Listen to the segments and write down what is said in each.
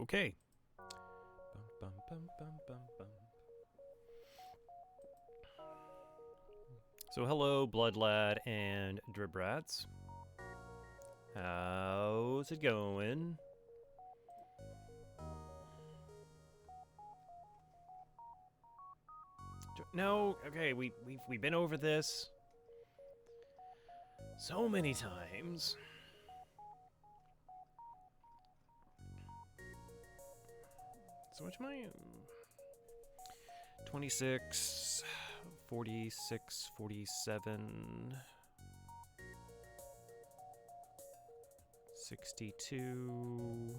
Okay. Bum, bum, bum, bum, bum. So hello, Bloodlad and Dribrats. How's it going? No, okay, we've been over this so many times. So much my 26, 46, 47, 62.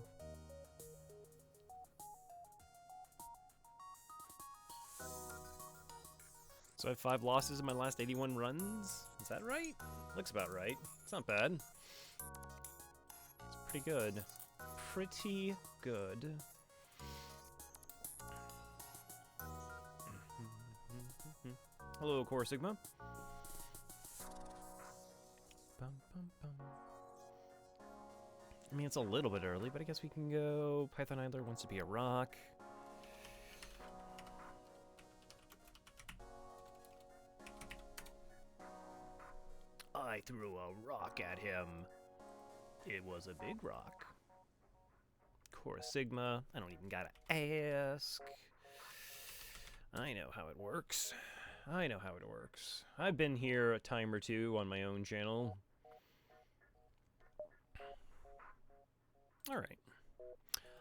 So I have 5 losses in my last 81 runs. Is that right? Looks about right. It's not bad. It's pretty good. Pretty good. Hello, Core Sigma. Bum, bum, bum. I mean, it's a little bit early, but I guess we can go. Python Idler wants to be a rock. I threw a rock at him. It was a big rock. Core Sigma. I don't even gotta ask. I know how it works. I know how it works. I've been here a time or two on my own channel. Alright.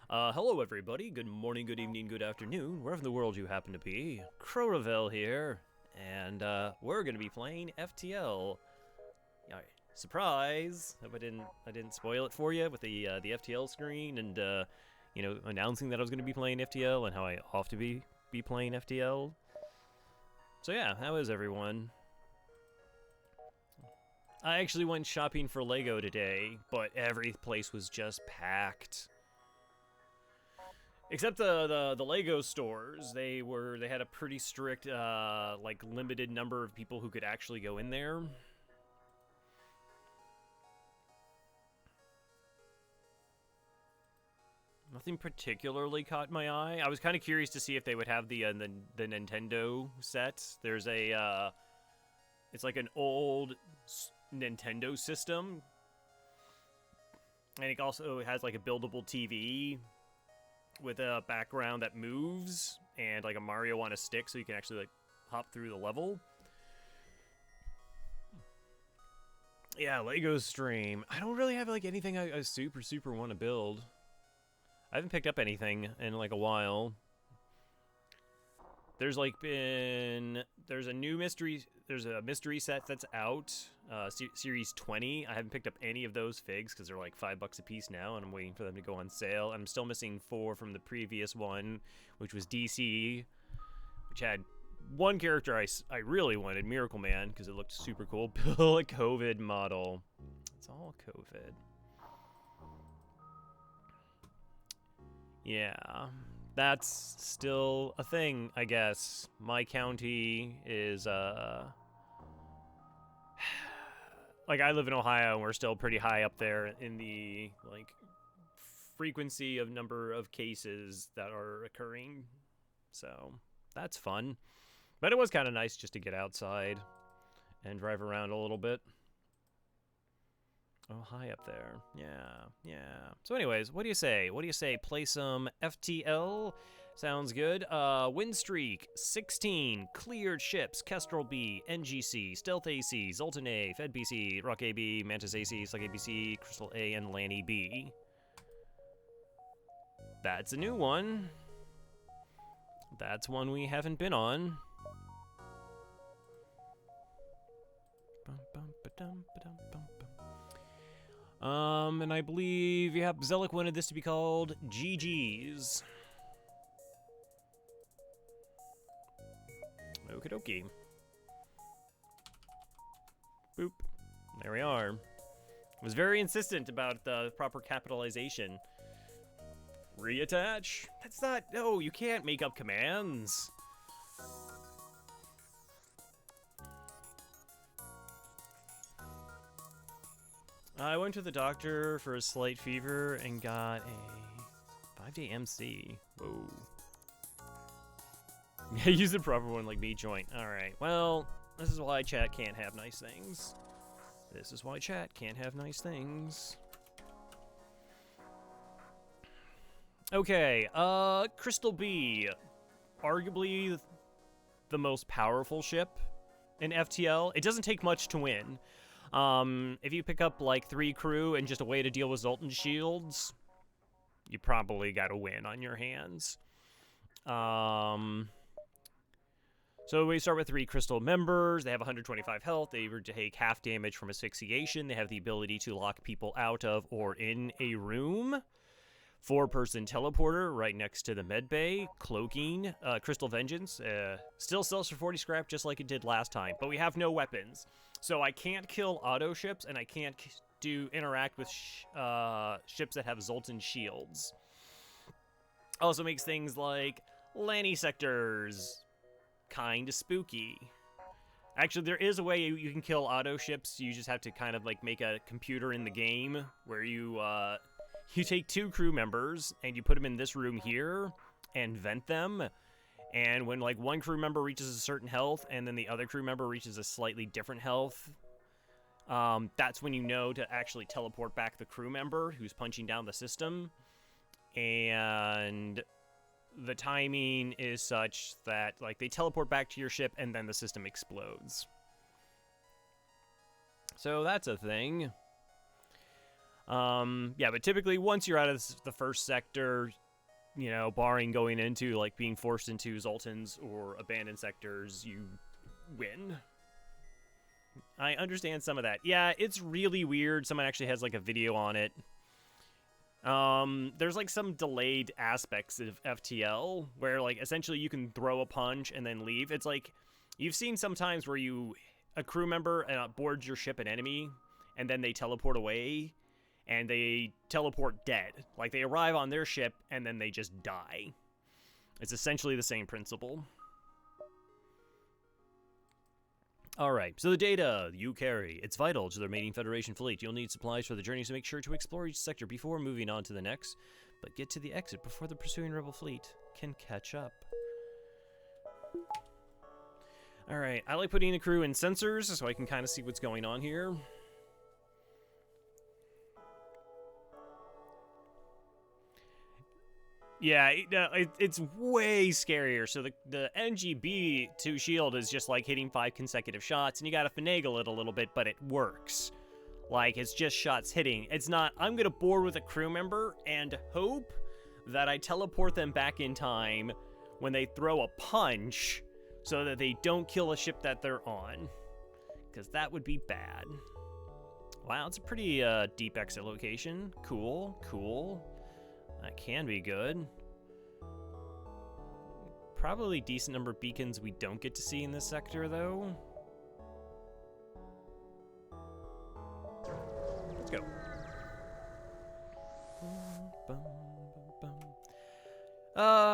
Hello everybody. Good morning, good evening, good afternoon, wherever in the world you happen to be. Croravel here, and we're gonna be playing FTL. Surprise! Hope I didn't spoil it for you with the FTL screen and you know, announcing that I was gonna be playing FTL and how I ought to be playing FTL. So yeah, how is everyone? I actually went shopping for Lego today, but every place was just packed. Except the Lego stores, they had a pretty strict like limited number of people who could actually go in there. Nothing particularly caught my eye. I was kind of curious to see if they would have the Nintendo set. There's a it's like an old Nintendo system, and it also has like a buildable TV with a background that moves and like a Mario on a stick, so you can actually like hop through the level. Yeah, Lego stream. I don't really have like anything I super want to build. I haven't picked up anything in like a while. There's like there's a mystery set that's out, series 20. I haven't picked up any of those figs because they're like $5 a piece now, and I'm waiting for them to go on sale. I'm still missing 4 from the previous one, which was DC, which had one character I really wanted, Miracle Man, because it looked super cool. Bill, a COVID model. It's all COVID. Yeah, that's still a thing, I guess. My county is, like, I live in Ohio, and we're still pretty high up there in the, like, frequency of number of cases that are occurring. So, that's fun. But it was kind of nice just to get outside and drive around a little bit. Oh, high up there. Yeah, yeah. So anyways, what do you say? What do you say? Play some FTL? Sounds good. Win streak, 16. Cleared ships, Kestrel B, NGC, Stealth AC, Zoltan A, Fed BC, Rock AB, Mantis AC, Slug ABC, Crystal A, and Lanny B. That's a new one. That's one we haven't been on. And I believe, yeah, Zelik wanted this to be called GG's. Okie dokie. Boop. There we are. Was very insistent about the proper capitalization. Reattach? That's not, no, you can't make up commands. I went to the doctor for a slight fever and got a 5-day MC. Whoa. Yeah, use the proper one like me joint. Alright, well, this is why chat can't have nice things. This is why chat can't have nice things. Okay, Crystal B. Arguably the most powerful ship in FTL. It doesn't take much to win. If you pick up like 3 crew and just a way to deal with Zoltan shields, you probably got a win on your hands. So we start with 3 crystal members. They have 125 health. They take half damage from asphyxiation. They have the ability to lock people out of or in a room. 4-person teleporter right next to the med bay. Cloaking. Crystal Vengeance. Still sells for 40 scrap just like it did last time. But we have no weapons. So I can't kill auto ships and I can't interact with ships that have Zoltan shields. Also makes things like Lanny sectors kind of spooky. Actually, there is a way you can kill auto ships. You just have to kind of like make a computer in the game where you take 2 crew members and you put them in this room here and vent them. And when like one crew member reaches a certain health and then the other crew member reaches a slightly different health, that's when you know to actually teleport back the crew member who's punching down the system. And the timing is such that like they teleport back to your ship and then the system explodes. So that's a thing. Yeah, but typically once you're out of the first sector, you know, barring going into like being forced into Zoltans or abandoned sectors, you win. I understand some of that. Yeah, it's really weird. Someone actually has like a video on it. There's like some delayed aspects of FTL where like essentially you can throw a punch and then leave. It's like you've seen sometimes where a crew member boards your ship an enemy and then they teleport away and they teleport dead. Like they arrive on their ship and then they just die. It's essentially the same principle. Alright, so the data you carry, it's vital to the remaining Federation fleet. You'll need supplies for the journey, so make sure to explore each sector before moving on to the next, but get to the exit before the pursuing rebel fleet can catch up. Alright, I like putting the crew in sensors so I can kind of see what's going on here. Yeah, it's way scarier. So the NGB2 shield is just like hitting 5 consecutive shots, and you gotta finagle it a little bit, but it works. Like, it's just shots hitting. It's not, I'm gonna board with a crew member and hope that I teleport them back in time when they throw a punch so that they don't kill a ship that they're on. Because that would be bad. Wow, it's a pretty deep exit location. Cool, cool. That can be good. Probably decent number of beacons we don't get to see in this sector, though. Let's go.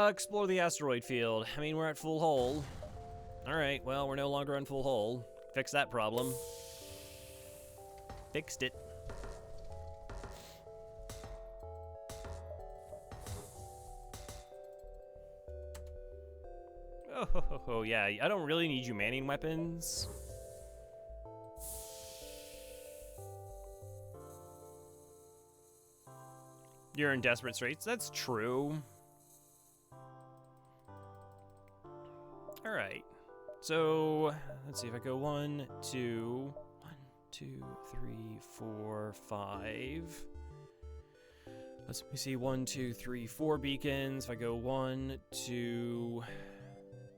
Explore the asteroid field. I mean, we're at full hull. Alright, well, we're no longer on full hull. Fix that problem. Fixed it. Oh, yeah, I don't really need you manning weapons. You're in desperate straits. That's true. All right. So, let's see if I go 1, 2, 3, 4, 5. Let me see, 1, 2, 3, 4 beacons. If I go 1, 2,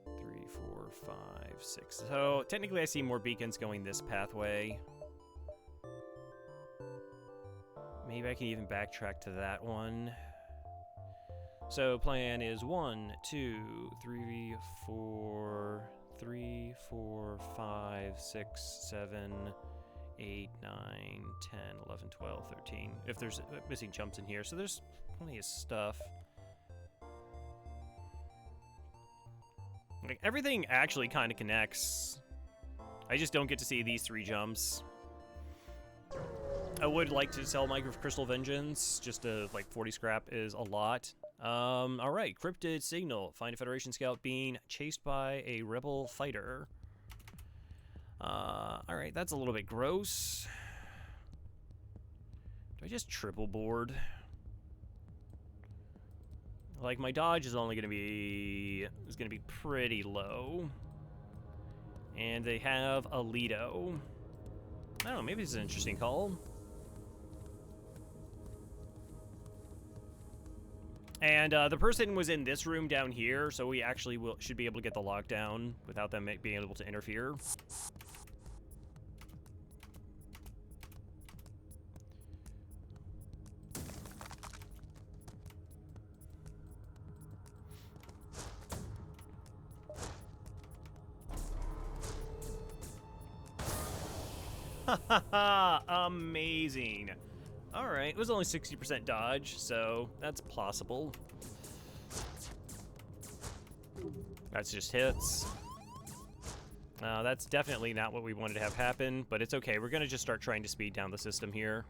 3, 4, 5, 6. So technically I see more beacons going this pathway. Maybe I can even backtrack to that one. So plan is 1, 2, 3, 4, 3, 4, 5, 6, 7, 8, 9, 10, 11, 12, 13. If there's missing jumps in here, so there's plenty of stuff. Like, everything actually kind of connects. I just don't get to see these 3 jumps. I would like to sell my Crystal Vengeance, just to, like, 40 scrap is a lot. All right, cryptid signal. Find a Federation scout being chased by a rebel fighter. All right, that's a little bit gross. Do I just triple board? Like, my dodge is only gonna be pretty low. And they have Alito. I don't know, maybe this is an interesting call. And the person was in this room down here, so we actually should be able to get the lockdown without them being able to interfere. Amazing. Alright, it was only 60% dodge, so that's possible. That's just hits. That's definitely not what we wanted to have happen, but it's okay. We're going to just start trying to speed down the system here.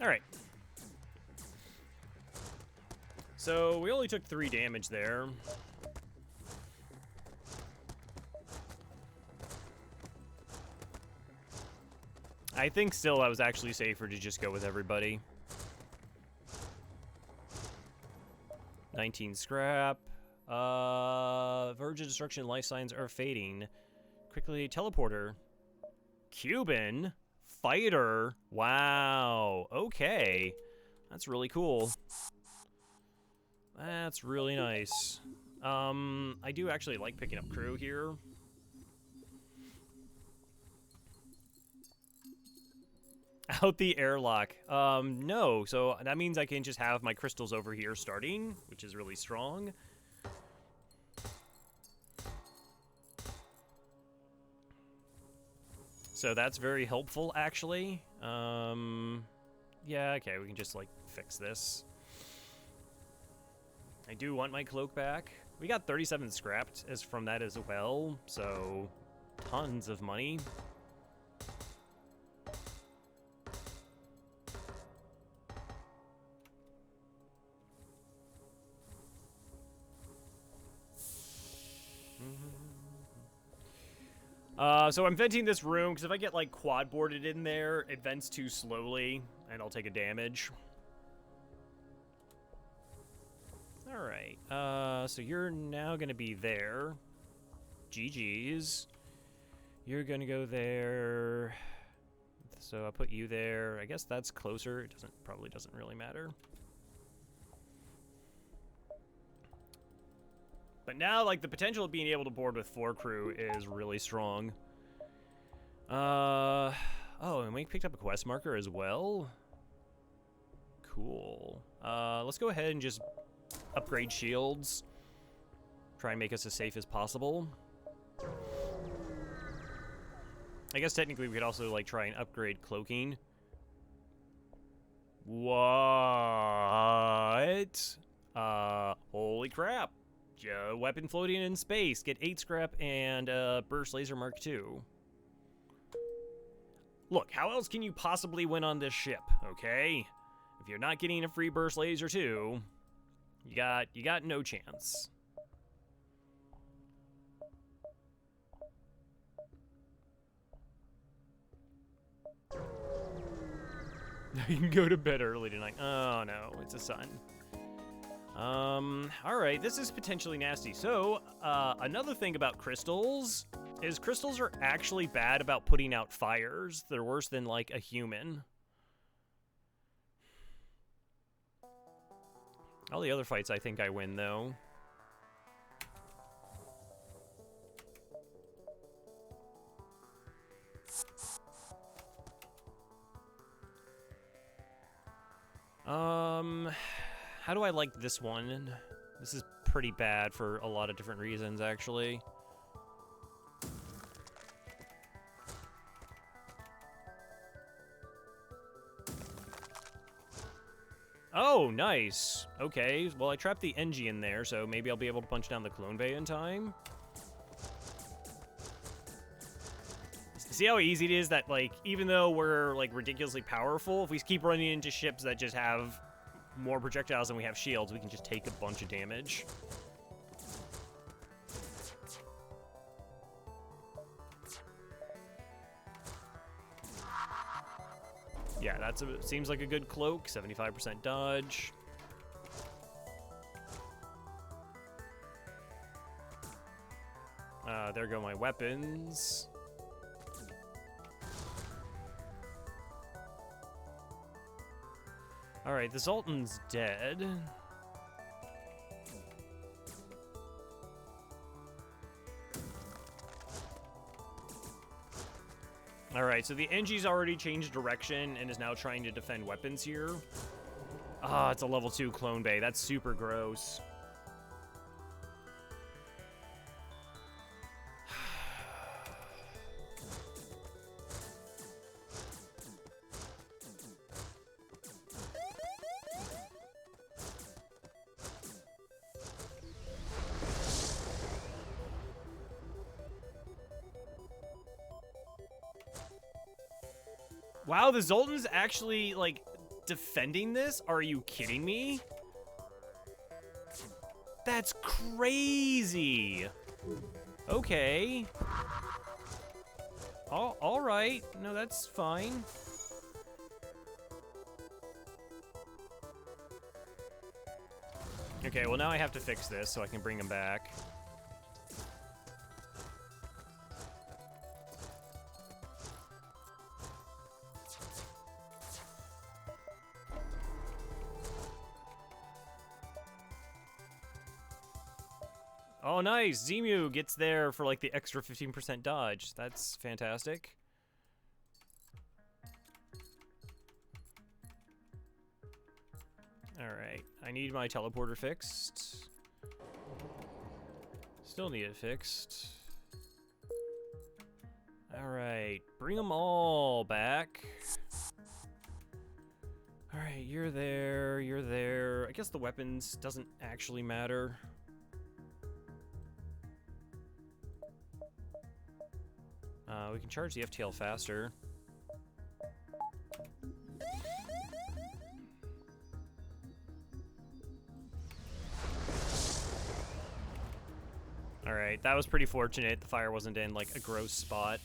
Alright. So, we only took 3 damage there. I think still I was actually safer to just go with everybody. 19 scrap. Virgin destruction life signs are fading. Quickly teleporter. Cuban fighter. Wow. Okay. That's really cool. That's really nice. I do actually like picking up crew here. Out the airlock. No. So that means I can just have my crystals over here starting, which is really strong. So that's very helpful, actually. Yeah, okay, we can just, like, fix this. I do want my cloak back. We got 37 scrapped as from that as well, so tons of money. So I'm venting this room, because if I get, like, quad-boarded in there, it vents too slowly, and I'll take a damage. Alright, so you're now gonna be there. GG's. You're gonna go there. So I'll put you there. I guess that's closer. It probably doesn't really matter. But now, like, the potential of being able to board with 4 crew is really strong. Oh, and we picked up a quest marker as well. Cool. Let's go ahead and just upgrade shields. Try and make us as safe as possible. I guess technically we could also, like, try and upgrade cloaking. What? Holy crap. Weapon floating in space. Get 8 scrap and burst laser mark 2. Look, how else can you possibly win on this ship, okay? If you're not getting a free burst laser 2, you got no chance. You can go to bed early tonight. Oh no, it's a sun. Alright, this is potentially nasty. So, another thing about crystals is crystals are actually bad about putting out fires. They're worse than, like, a human. All the other fights I think I win, though. How do I like this one? This is pretty bad for a lot of different reasons, actually. Oh, nice. Okay, well, I trapped the Engie in there, so maybe I'll be able to punch down the Clone Bay in time. See how easy it is that, like, even though we're, like, ridiculously powerful, if we keep running into ships that just have more projectiles than we have shields, we can just take a bunch of damage. Yeah, seems like a good cloak. 75% dodge. There go my weapons. Alright, the Zoltan's dead. Alright, so the Engie's already changed direction and is now trying to defend weapons here. Ah, it's a level 2 Clone Bay. That's super gross. Wow, the Zoltan's actually, like, defending this? Are you kidding me? That's crazy. Okay. All right. No, that's fine. Okay, well, now I have to fix this so I can bring him back. Oh, nice. Zemu gets there for, like, the extra 15% dodge. That's fantastic. Alright. I need my teleporter fixed. Still need it fixed. Alright. Bring them all back. Alright, you're there. You're there. I guess the weapons doesn't actually matter. We can charge the FTL faster. Alright, that was pretty fortunate. The fire wasn't in, like, a gross spot.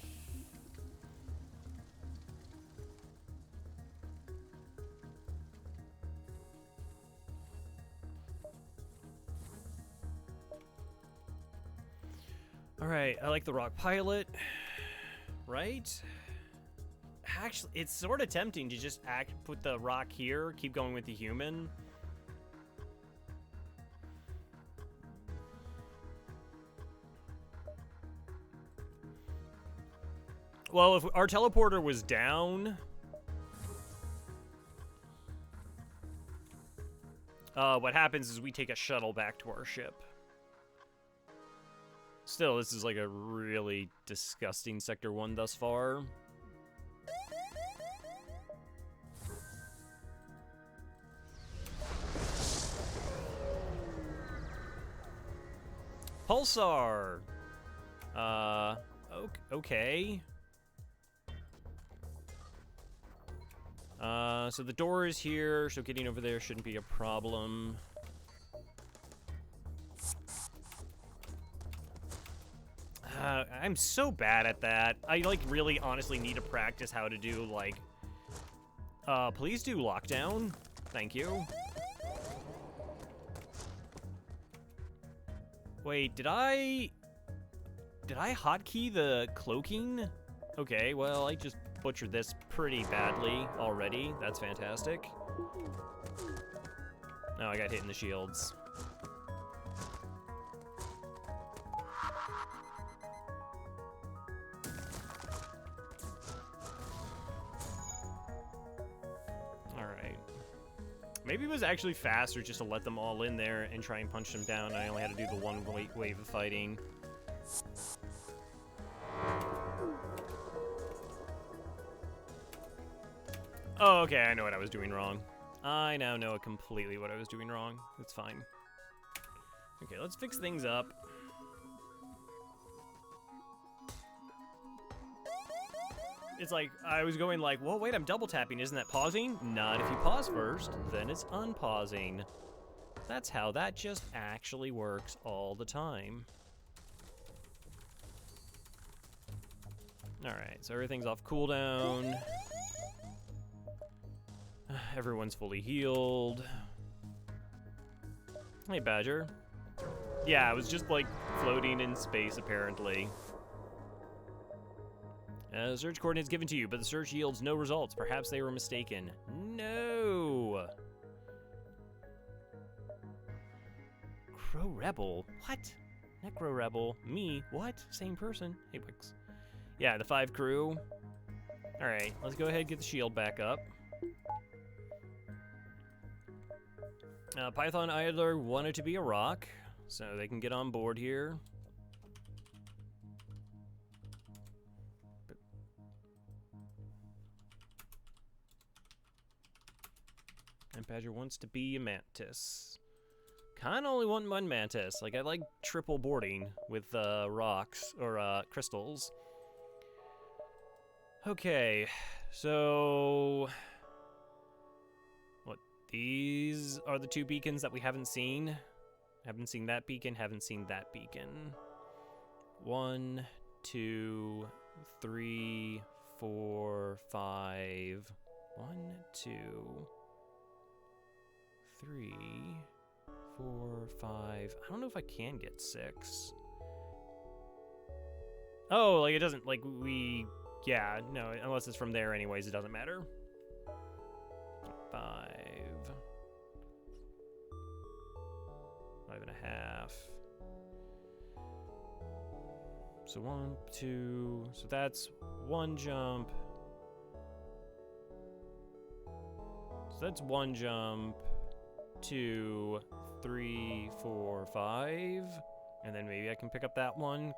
Alright, I like the rock pilot. Right? Actually, it's sort of tempting to just put the rock here, keep going with the human. Well, if our teleporter was down, what happens is we take a shuttle back to our ship. Still, this is like a really disgusting Sector 1 thus far. Pulsar! Okay. So the door is here, so getting over there shouldn't be a problem. I'm so bad at that. I, like, really honestly need to practice how to do, like... please do lockdown. Thank you. Wait, did I hotkey the cloaking? Okay, well, I just butchered this pretty badly already. That's fantastic. Oh, I got hit in the shields. Maybe it was actually faster just to let them all in there and try and punch them down. I only had to do the one wave of fighting. Oh, okay, I know what I was doing wrong. I now know completely what I was doing wrong. It's fine. Okay, let's fix things up. It's like, I was going like, whoa, wait, I'm double tapping. Isn't that pausing? Not if you pause first, then it's unpausing. That's how that just actually works all the time. Alright, so everything's off cooldown. Everyone's fully healed. Hey, Badger. Yeah, I was just like floating in space, apparently. Search coordinates given to you, but the search yields no results. Perhaps they were mistaken. No! Crow Rebel? What? Necro Rebel? Me? What? Same person? Hey, Wix. Yeah, the 5 crew. Alright, let's go ahead and get the shield back up. Python Idler wanted to be a rock, so they can get on board here. And Badger wants to be a mantis. Kinda only want one mantis. Like, I like triple boarding with rocks, or crystals. Okay, so... What, these are the 2 beacons that we haven't seen? Haven't seen that beacon, haven't seen that beacon. 1, 2, 3, 4, 5. 1, 2, 3, 4, 5. I don't know if I can get 6. Oh, like it doesn't, like we... Yeah, no, unless it's from there anyways, it doesn't matter. 5. 5.5. So 1, 2, so that's 1 jump. So that's 1 jump, 2, 3, 4, 5. And then maybe I can pick up that one.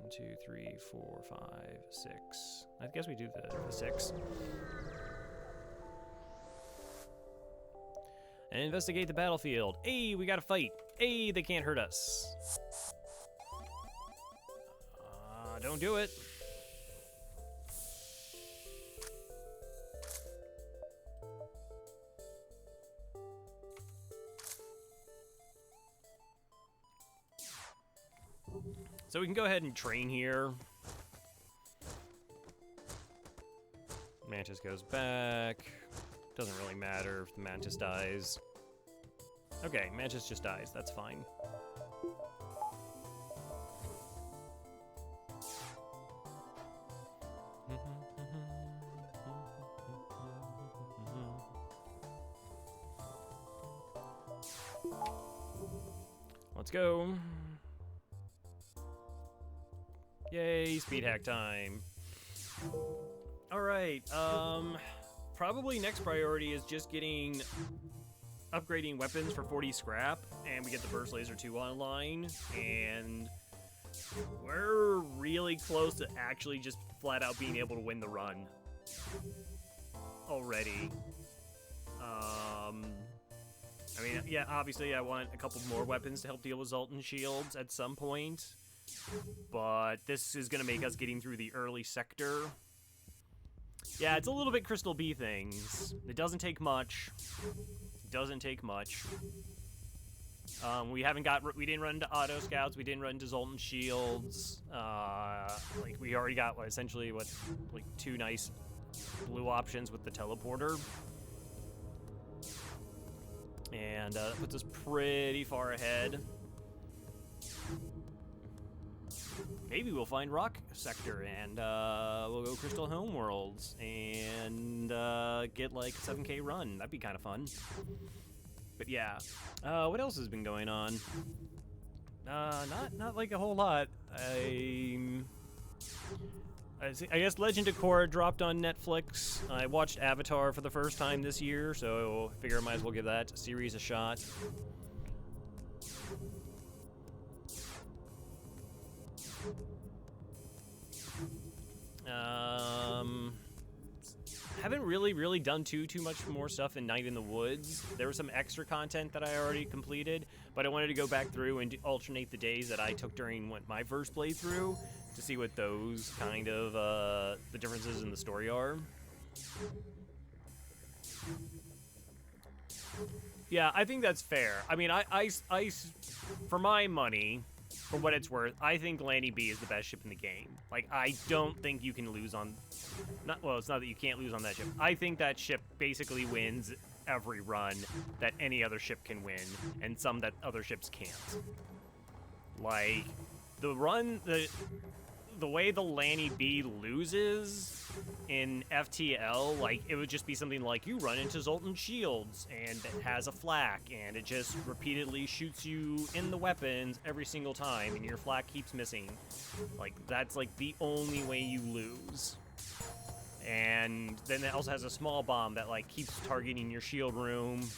1, 2, 3, 4, 5, 6. I guess we do the 6. And investigate the battlefield. Hey, we gotta fight. Hey, they can't hurt us. Don't do it. So we can go ahead and train here. Mantis goes back. Doesn't really matter if the Mantis dies. Okay, Mantis just dies. That's fine. Let's go. Yay, speed hack time. Alright, probably next priority is just upgrading weapons for 40 scrap, and we get the Burst Laser 2 online, and we're really close to actually just flat out being able to win the run already. I mean, yeah, obviously I want a couple more weapons to help deal with Zoltan shields at some point, but this is going to make us getting through the early sector. Yeah, it's a little bit Crystal B things. It doesn't take much. It doesn't take much. We didn't run into Auto Scouts, we didn't run into Zoltan shields. Like, we already got, essentially, like 2 nice blue options with the teleporter. And that puts us pretty far ahead. Maybe we'll find Rock Sector and we'll go Crystal Homeworlds and get like a 7K run. That'd be kind of fun. But yeah, what else has been going on? Not like a whole lot. I guess Legend of Korra dropped on Netflix. I watched Avatar for the first time this year, so I figure I might as well give that series a shot. haven't really done too much more stuff in Night in the Woods. There was some extra content that I already completed, but I wanted to go back through and alternate the days that I took during my first playthrough to see what those kind of the differences in the story are. Yeah, I think that's fair. I mean, I for my money, for what it's worth, I think Lanny B is the best ship in the game. Like, I don't think you can lose on... Well, it's not that you can't lose on that ship. I think that ship basically wins every run that any other ship can win, and some that other ships can't. Like, the way the Lanny B loses in FTL, like, it would just be something like you run into Zoltan Shields and it has a flak and it just repeatedly shoots you in the weapons every single time and your flak keeps missing. Like, that's like the only way you lose. And then it also has a small bomb that like keeps targeting your shield room.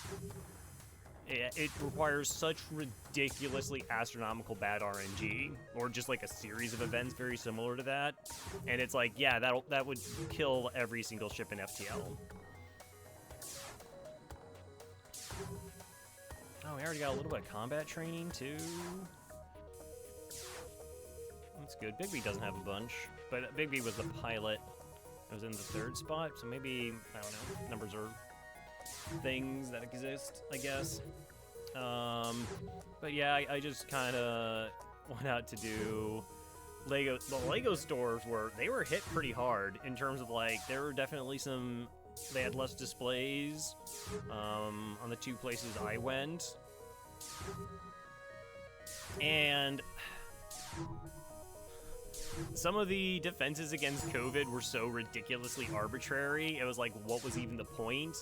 It requires such ridiculously astronomical bad RNG, or just like a series of events very similar to that. And it's like, yeah, that would kill every single ship in FTL. Oh, we already got a little bit of combat training too. That's good. Bigby doesn't have a bunch, but Bigby was the pilot. It was in the 3rd spot, so maybe, I don't know, numbers are things that exist, I guess. But yeah, I just kind of went out to do Lego. The Lego stores were hit pretty hard in terms of like, there were definitely they had less displays on the 2 places I went. And some of the defenses against COVID were so ridiculously arbitrary, it was like, what was even the point?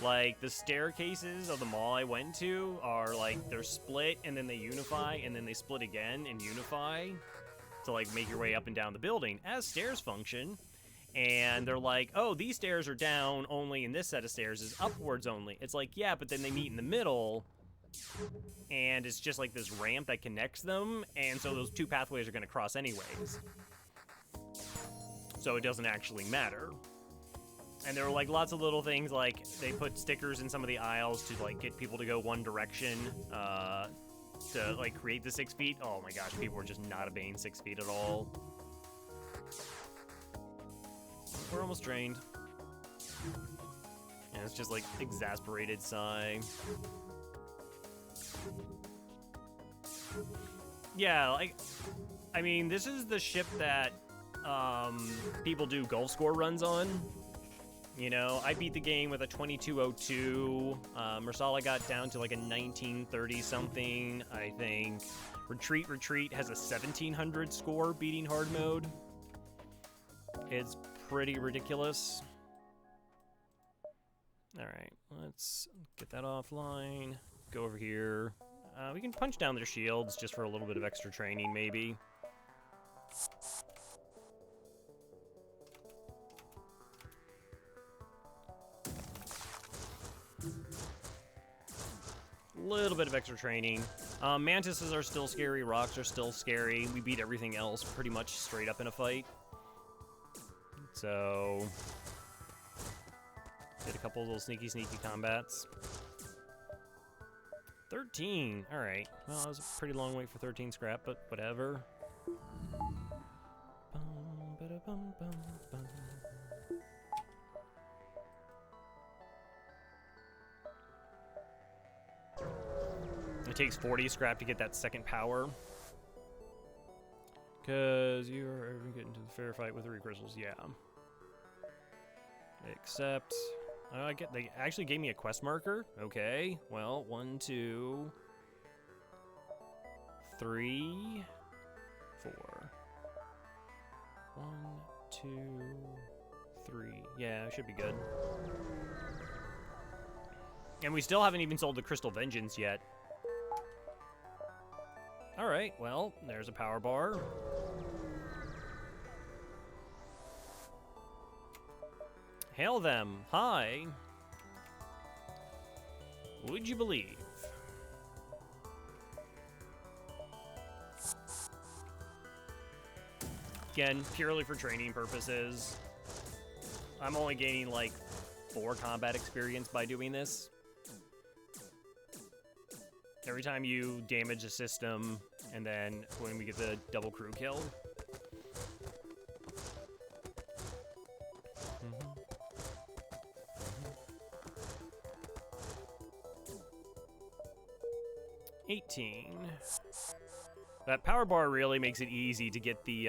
Like, the staircases of the mall I went to are like, they're split and then they unify and then they split again and unify to like make your way up and down the building as stairs function. And they're like, oh, these stairs are down only and this set of stairs is upwards only. It's like, yeah, but then they meet in the middle and it's just like this ramp that connects them, and so those 2 pathways are going to cross anyways. So it doesn't actually matter. And there were like lots of little things, like they put stickers in some of the aisles to like get people to go one direction to like create the 6 feet. Oh my gosh, people were just not obeying 6 feet at all. We're almost drained. And it's just like exasperated sigh. Yeah, like, I mean, this is the ship that people do Gulf score runs on. You know, I beat the game with a 2202. Marsala got down to like a 1930-something, I think. Retreat has a 1700 score beating hard mode. It's pretty ridiculous. Alright, let's get that offline. Go over here. We can punch down their shields just for a little bit of extra training, maybe. Little bit of extra training. Mantises are still scary. Rocks are still scary. We beat everything else pretty much straight up in a fight. So, did a couple of little sneaky combats. 13. All right. Well, that was a pretty long wait for 13 scrap, but whatever. It takes 40 scrap to get that second power. Because you are getting into the fair fight with the recrystals, yeah. Except, they actually gave me a quest marker. Okay, well, 1, 2, 3, 4. 1, 2, 3. Yeah, it should be good. And we still haven't even sold the Crystal Vengeance yet. Alright, well, there's a power bar. Hail them. Hi. Would you believe? Again, purely for training purposes. I'm only gaining like 4 combat experience by doing this. Every time you damage a system, and then when we get the double crew kill. 18. That power bar really makes it easy to get the,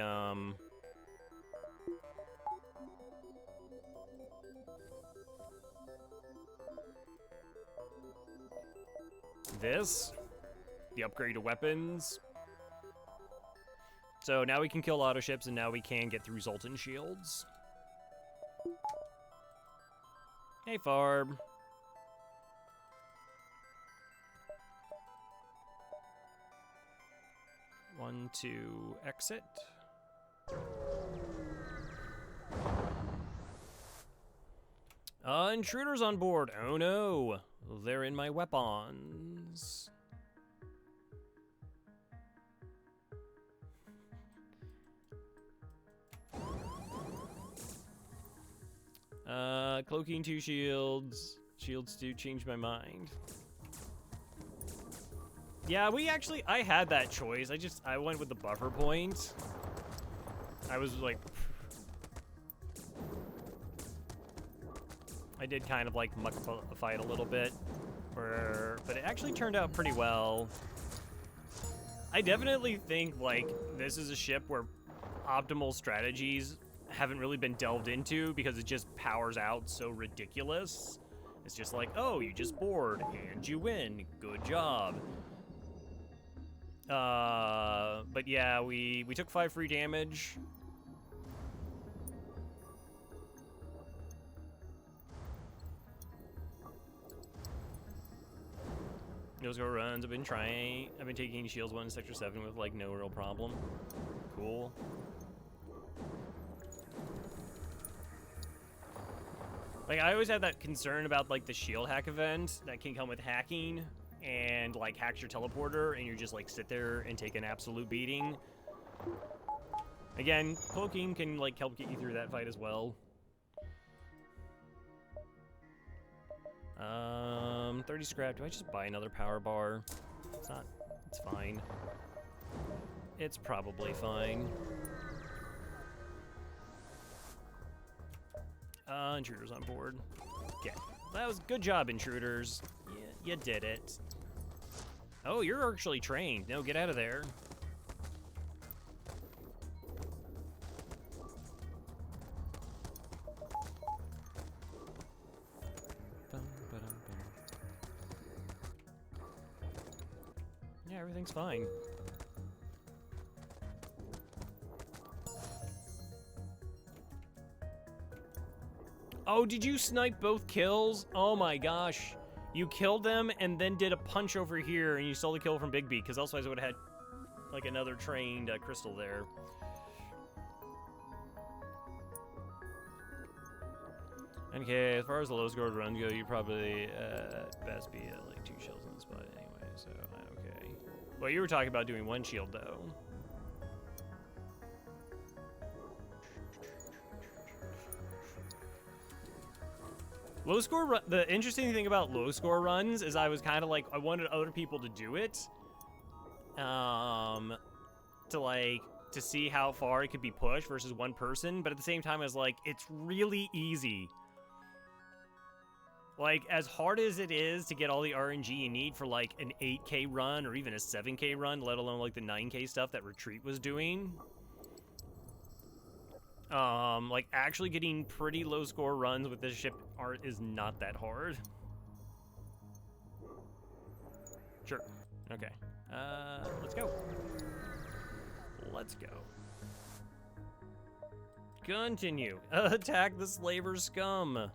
the upgrade to weapons. So now we can kill auto ships, and now we can get through Zoltan shields. Hey, Farb. One to exit. Intruders on board. Oh no, they're in my weapons. Cloaking 2 shields. Shields do change my mind. Yeah, I had that choice. I went with the buffer point. I was like, I did kind of like muck the fight a little bit, but it actually turned out pretty well. I definitely think like this is a ship where optimal strategies haven't really been delved into because it just powers out so ridiculous. It's just like, oh, you just board and you win. Good job. But yeah, we took 5 free damage. Those go runs. I've been taking Shields 1 in Sector 7 with like no real problem. Cool. Like, I always had that concern about like the shield hack event that can come with hacking and like hacks your teleporter and you just like sit there and take an absolute beating. Again, cloaking can like help get you through that fight as well. 30 scrap. Do I just buy another power bar? It's not. It's fine. It's probably fine. Intruders on board. Yeah, that was good job, intruders. Yeah, you did it. Oh, you're actually trained. No, get out of there. Yeah, everything's fine. Oh, did you snipe both kills? Oh my gosh. You killed them and then did a punch over here and you stole the kill from Big B, because otherwise I would have had like another trained crystal there. Okay, as far as the low scored runs go, you probably best be at like 2 shields on the spot anyway, so okay. Well, you were talking about doing 1 shield though. Low score the interesting thing about low score runs is I was kind of like, I wanted other people to do it. To see how far it could be pushed versus one person, but at the same time I was like, it's really easy. Like, as hard as it is to get all the RNG you need for like an 8K run or even a 7K run, let alone like the 9K stuff that Retreat was doing. Like, actually getting pretty low score runs with this ship is not that hard. Sure. Okay. Let's go. Let's go. Continue. Attack the slaver scum.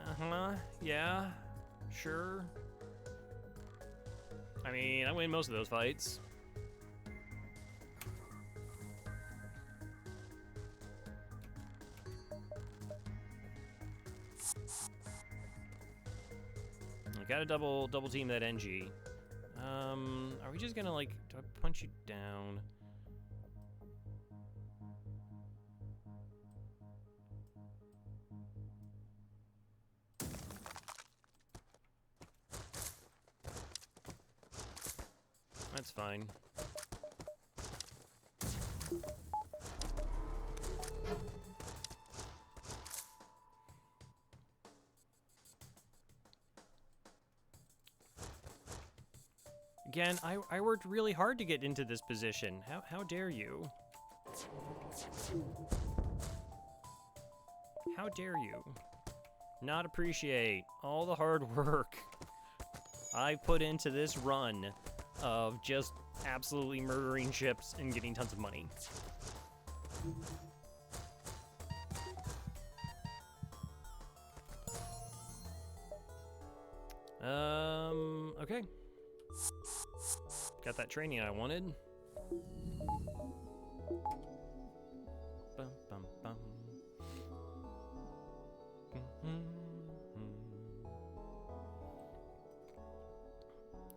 Uh-huh. Yeah. Sure. I mean, I win most of those fights. Gotta double team that NG. Are we just gonna like, do I punch you down? fine. Again, I worked really hard to get into this position. How dare you? How dare you not appreciate all the hard work I put into this run of just absolutely murdering ships and getting tons of money. Okay. Got that training I wanted. Bum, bum, bum.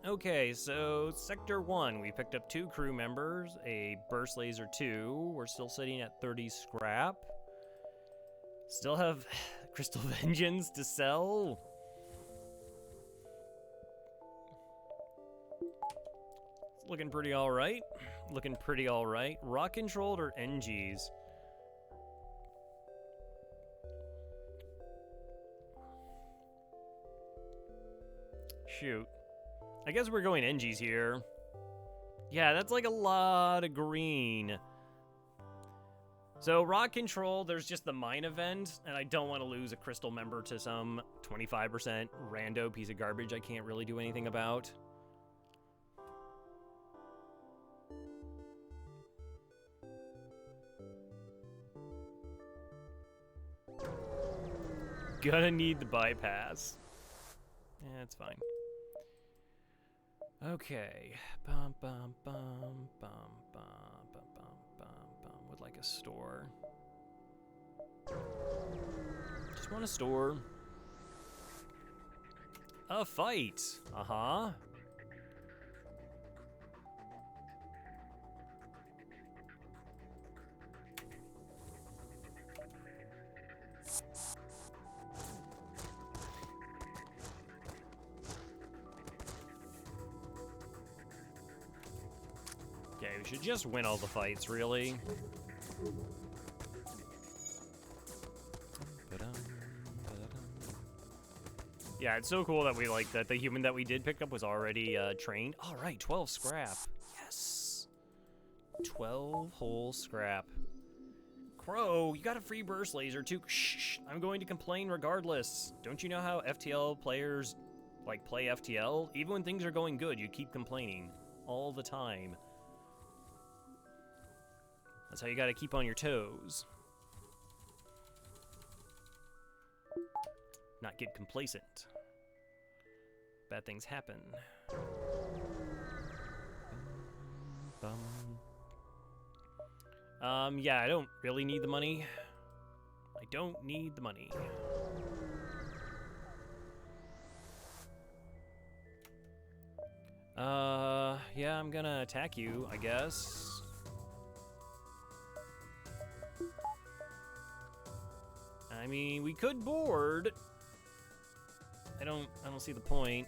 Okay, so Sector 1, we picked up 2 crew members, a Burst Laser 2. We're still sitting at 30 scrap. Still have Crystal Vengeance to sell. It's looking pretty alright. Looking pretty alright. Rock controlled or NGs? Shoot. I guess we're going NGs here. Yeah, that's like a lot of green. So rock control, there's just the mine event, and I don't want to lose a crystal member to some 25% rando piece of garbage I can't really do anything about. Gonna need the bypass. Yeah, it's fine. Okay. Bum bum bum bum bum bum bum bum bum. Would like a store. Just want a store. A fight. Uh-huh. Okay, we should just win all the fights, really. Yeah, it's so cool that we like that the human that we did pick up was already trained. All right, 12 scrap. Yes. 12 whole scrap. Crow, you got a free burst laser too. Shh, I'm going to complain regardless. Don't you know how FTL players like play FTL? Even when things are going good, you keep complaining all the time. That's how you gotta keep on your toes. Not get complacent. Bad things happen. Yeah, I don't really need the money. I don't need the money. Yeah, I'm gonna attack you, I guess. I mean, we could board. I don't see the point.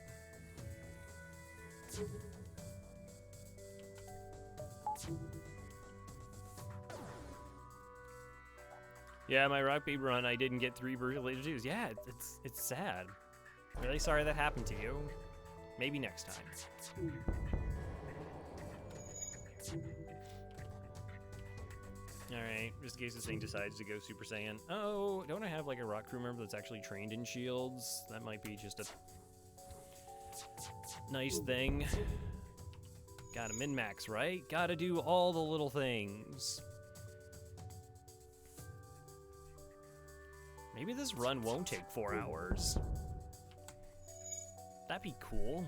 Yeah, my rock babe run, I didn't get 3 burst laser 2s. Yeah, it's sad. Really sorry that happened to you. Maybe next time. Alright, just in case this thing decides to go Super Saiyan. Oh, don't I have like a rock crew member that's actually trained in shields? That might be just a nice thing. Gotta min-max, right? Gotta do all the little things. Maybe this run won't take 4 hours. That'd be cool.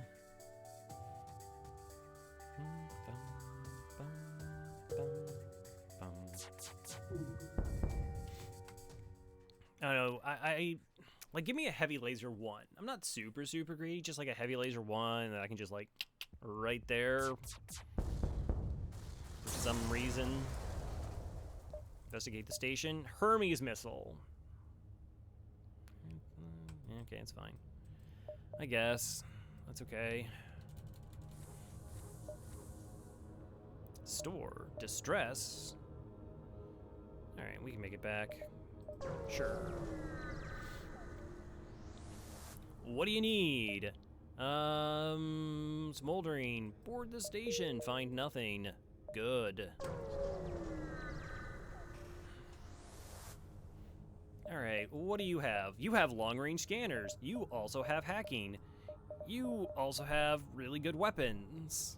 I don't know, I like, give me a heavy laser 1. I'm not super greedy, just like a heavy laser 1 that I can just like right there for some reason. Investigate the station. Hermes missile. Okay, it's fine. I guess. That's okay. Store. Distress. Alright, we can make it back. Sure. What do you need? Smoldering. Board the station. Find nothing. Good. Alright, what do you have? You have long-range scanners. You also have hacking. You also have really good weapons.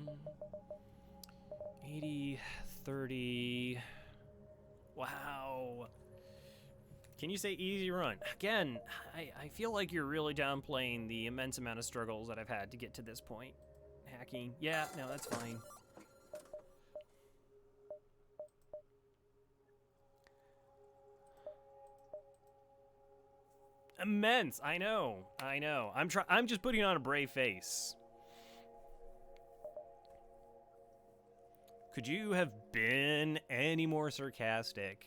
Mm-hmm. 80, 30. Wow. Can you say easy run? Again, I feel like you're really downplaying the immense amount of struggles that I've had to get to this point. Hacking. Yeah, no, that's fine. Immense. I know. I'm just putting on a brave face. Could you have been any more sarcastic?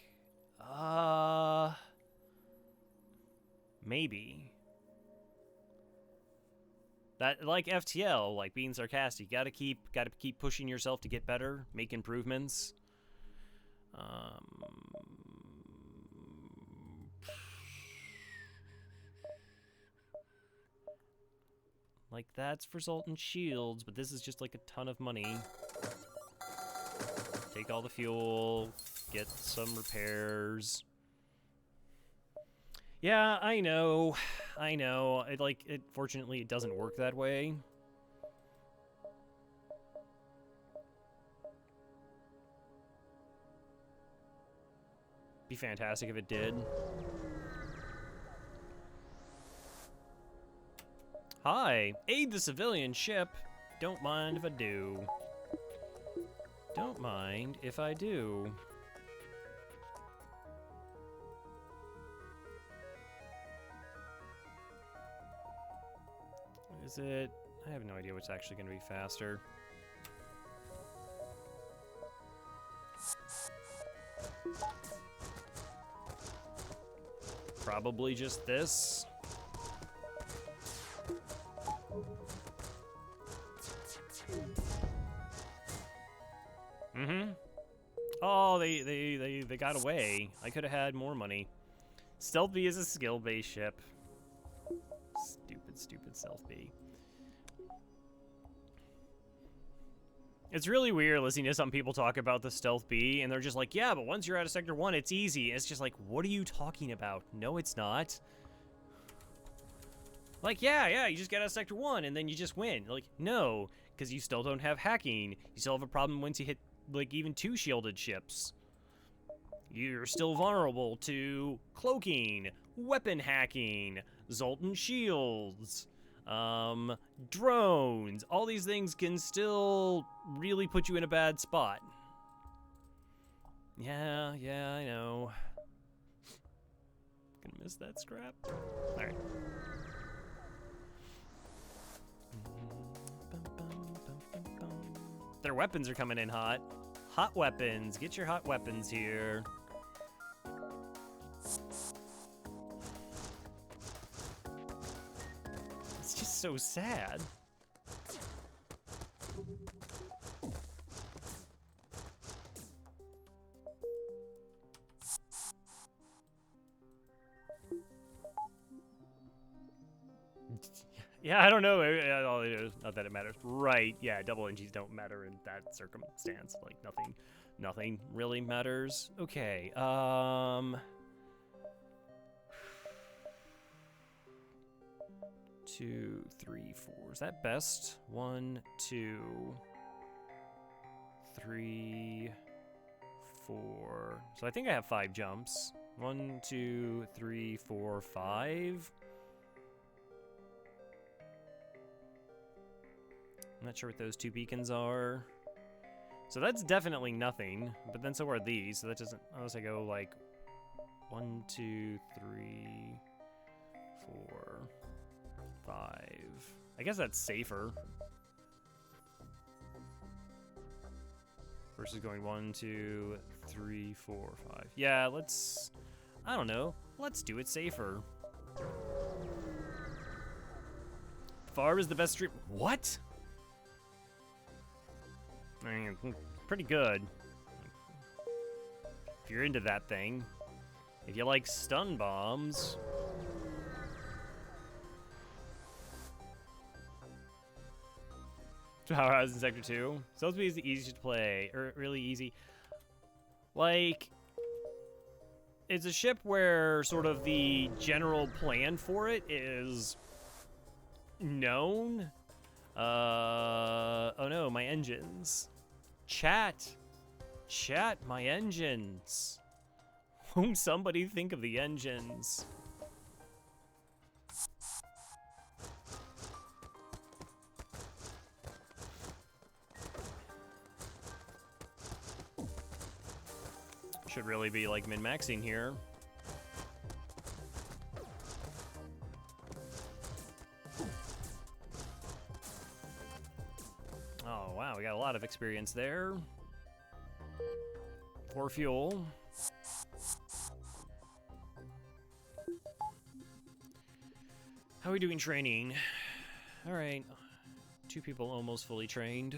Maybe. That, like FTL, like being sarcastic, gotta keep pushing yourself to get better, make improvements. Like that's for Zoltan Shields, but this is just like a ton of money. Take all the fuel, get some repairs. Yeah, I know. Fortunately, it doesn't work that way. Be fantastic if it did. Hi, aid the civilian ship. Don't mind if I do. Don't mind if I do. Is it? I have no idea what's actually going to be faster. Probably just this. Mm-hmm. Oh, they got away. I could have had more money. Stealth B is a skill-based ship. Stupid Stealth B. It's really weird listening to some people talk about the Stealth B, and they're just like, yeah, but once you're out of Sector 1, it's easy. And it's just like, what are you talking about? No, it's not. Like, yeah, you just get out of Sector 1, and then you just win. Like, no, because you still don't have hacking. You still have a problem once you hit, like, even 2 shielded ships. You're still vulnerable to cloaking, weapon hacking, Zoltan shields, drones. All these things can still really put you in a bad spot. Yeah, I know. Gonna miss that scrap. Alright. Their weapons are coming in hot. Hot weapons. Get your hot weapons here. It's just so sad. Yeah, I don't know. Not that it matters. Right, yeah, double NGs don't matter in that circumstance. Like, nothing really matters. Okay, 2, 3, 4. Is that best? 1, 2, 3, 4. So I think I have 5 jumps. 1, 2, 3, 4, 5. I'm not sure what those 2 beacons are. So that's definitely nothing, but then so are these, so that doesn't, unless I go like 1, 2, 3, 4, 5. I guess that's safer. Versus going 1, 2, 3, 4, 5. Yeah, let's... I don't know. Let's do it safer. Farb is the best stream. What? I mean, pretty good. If you're into that thing. If you like stun bombs. Powerhouse in Sector 2. Supposed to be the easiest to play, or really easy. Like, it's a ship where sort of the general plan for it is known. Oh no, my engines. Chat, my engines. Won't somebody think of the engines? Should really be like min-maxing here. Oh wow, we got a lot of experience there. For fuel. How are we doing training? All right, 2 people almost fully trained.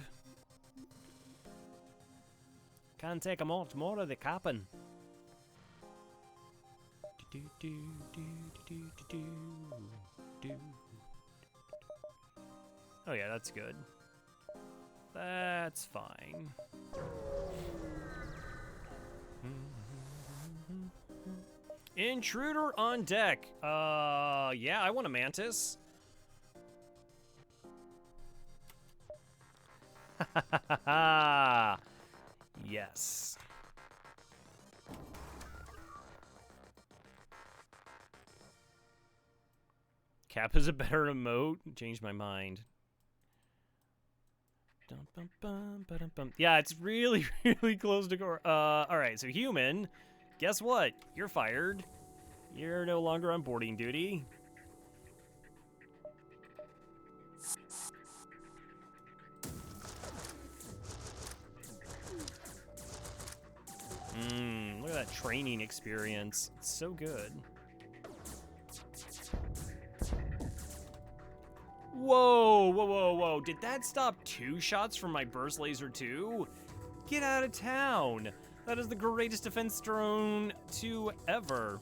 Can't take a lot more of the capping. Oh yeah, that's good. That's fine. Intruder on deck. Yeah, I want a mantis. Yes. Cap is a better emote. Changed my mind. Yeah, it's really, really close to core. Alright, so human, guess what? You're fired. You're no longer on boarding duty. Look at that training experience. It's so good. Whoa, whoa, whoa, whoa. Did that stop 2 shots from my burst laser too? Get out of town. That is the greatest defense drone to ever.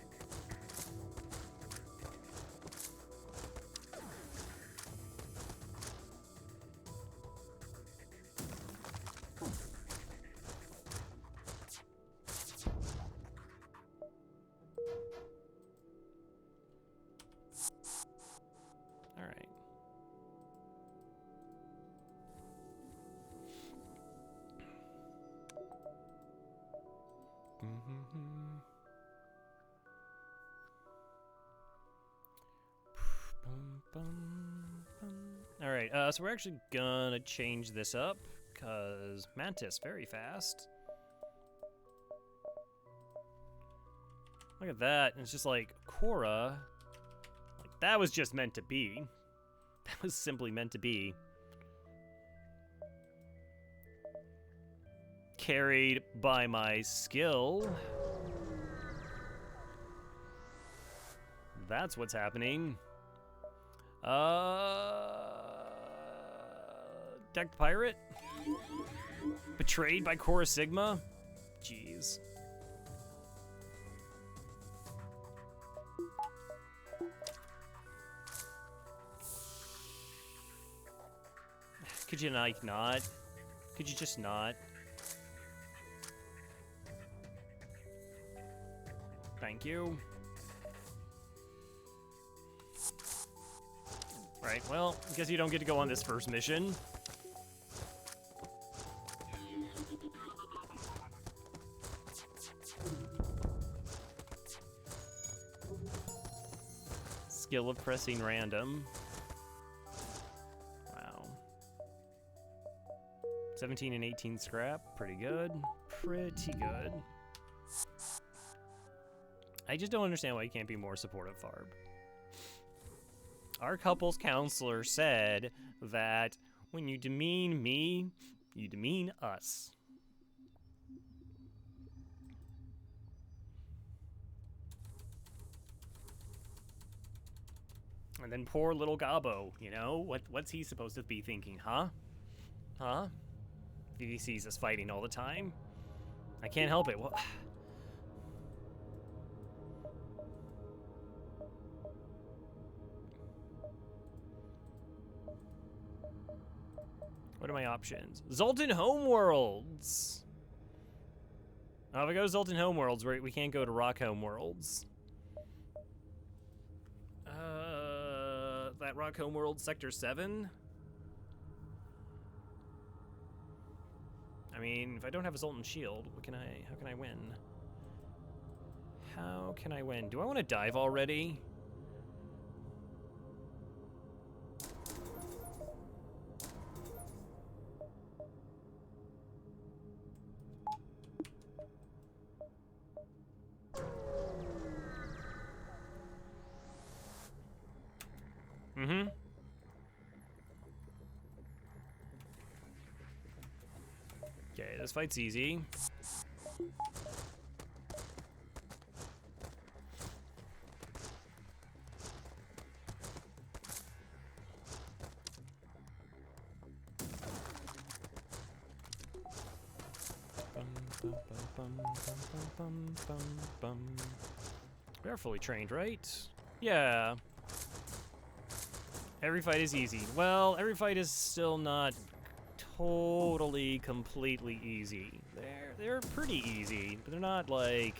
Alright, so we're actually gonna change this up, because Mantis, very fast. Look at that, and it's just like, Korra, like, that was just meant to be. That was simply meant to be. Carried by my skill. That's what's happening. Decked pirate? Betrayed by Korra Sigma? Jeez. Could you like not? Could you just not? Thank you. Right, well, I guess you don't get to go on this first mission. Skill of pressing random. Wow. 17 and 18 scrap, pretty good. Pretty good. I just don't understand why you can't be more supportive, Farb. Our couples counselor said that when you demean me, you demean us. And then poor little Gabo, you know? What's he supposed to be thinking, huh? Huh? He sees us fighting all the time? I can't help it. What are my options? Zoltan Homeworlds! Oh, if I go to Zoltan Homeworlds, we can't go to Rock Homeworlds. That Rock Homeworld Sector 7? I mean, if I don't have a Zoltan Shield, how can I win? How can I win? Do I want to dive already? Mm-hmm. Okay, this fight's easy. We are fully trained, right? Yeah. Every fight is easy. Well, every fight is still not totally, completely easy. They're pretty easy, but they're not like...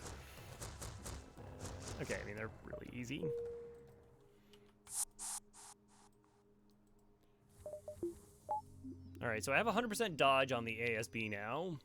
Okay, I mean, they're really easy. Alright, so I have 100% dodge on the ASB now.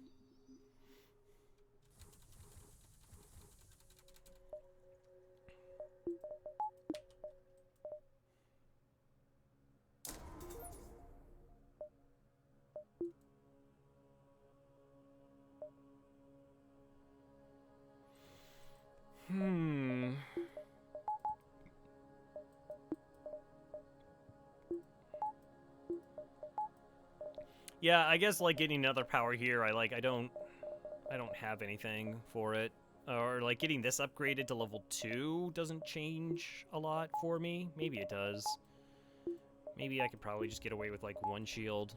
Yeah, I guess like getting another power here, I don't have anything for it. Or like getting this upgraded to level 2 doesn't change a lot for me. Maybe it does. Maybe I could probably just get away with like 1 shield.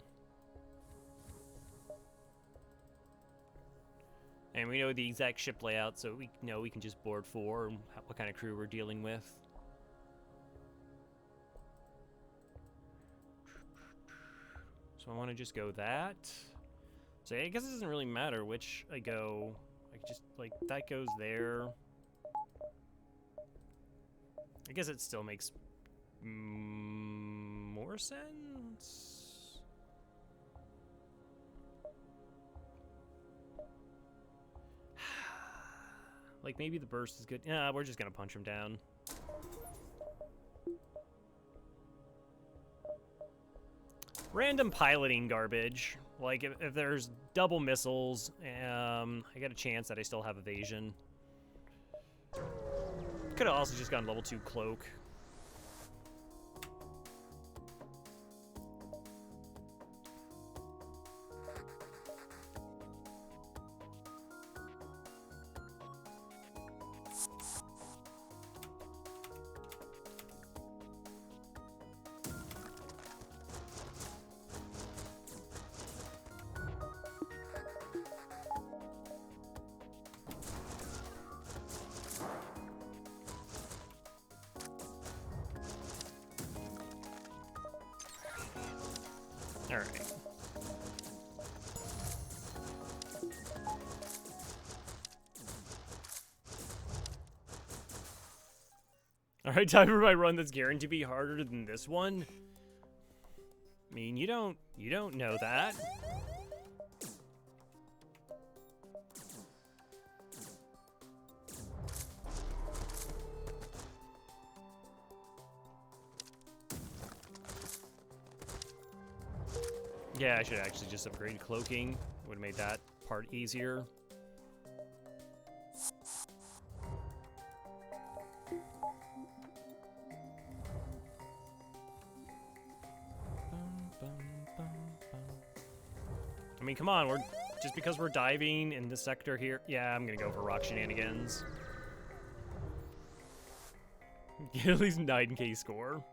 And we know the exact ship layout, so we know we can just board 4 and what kind of crew we're dealing with. So I want to just go that. So I guess it doesn't really matter which I go. I could just, like, that goes there. I guess it still makes more sense. Like, maybe the burst is good. Yeah, we're just gonna punch him down. Random piloting garbage. Like, if there's double missiles, I got a chance that I still have evasion. Could have also just gone level 2 cloak. Alright. Alright, time for my run that's guaranteed to be harder than this one. I mean, you don't know that. Yeah, I should actually just upgrade cloaking. Would have made that part easier. mean, come on, just because we're diving in this sector here. Yeah, I'm gonna go for rock shenanigans. Get at least 9k score.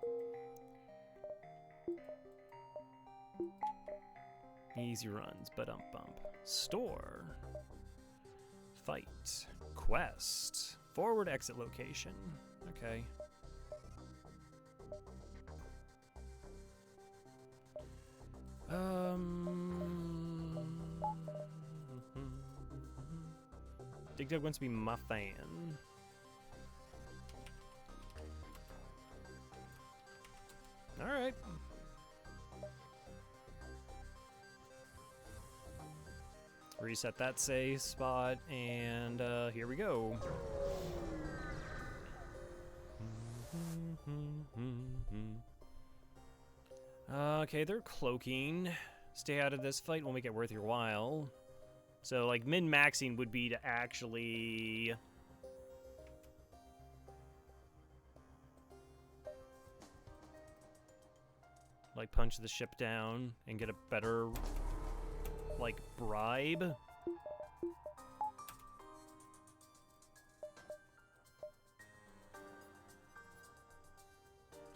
Easy runs, but bump. Store. Fight. Quest. Forward exit location. Okay. Dig Dug wants to be my fan. All right. Reset that save spot, and here we go. Okay, they're cloaking. Stay out of this fight, we'll make it worth your while. So, like, min-maxing would be to actually... like, punch the ship down and get a better, like, bribe.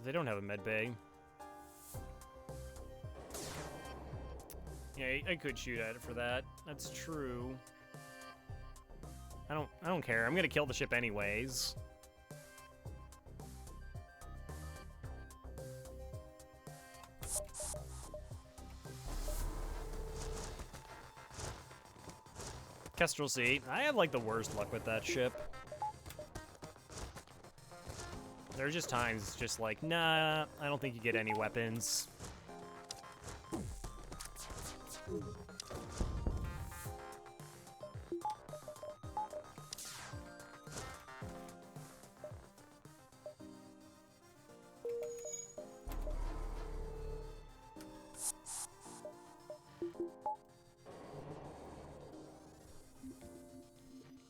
They don't have a med bay. Yeah, I could shoot at it for that. That's true. I don't care. I'm gonna kill the ship anyways. Kestrel Sea. I have like the worst luck with that ship. There are just times just like, nah, I don't think you get any weapons.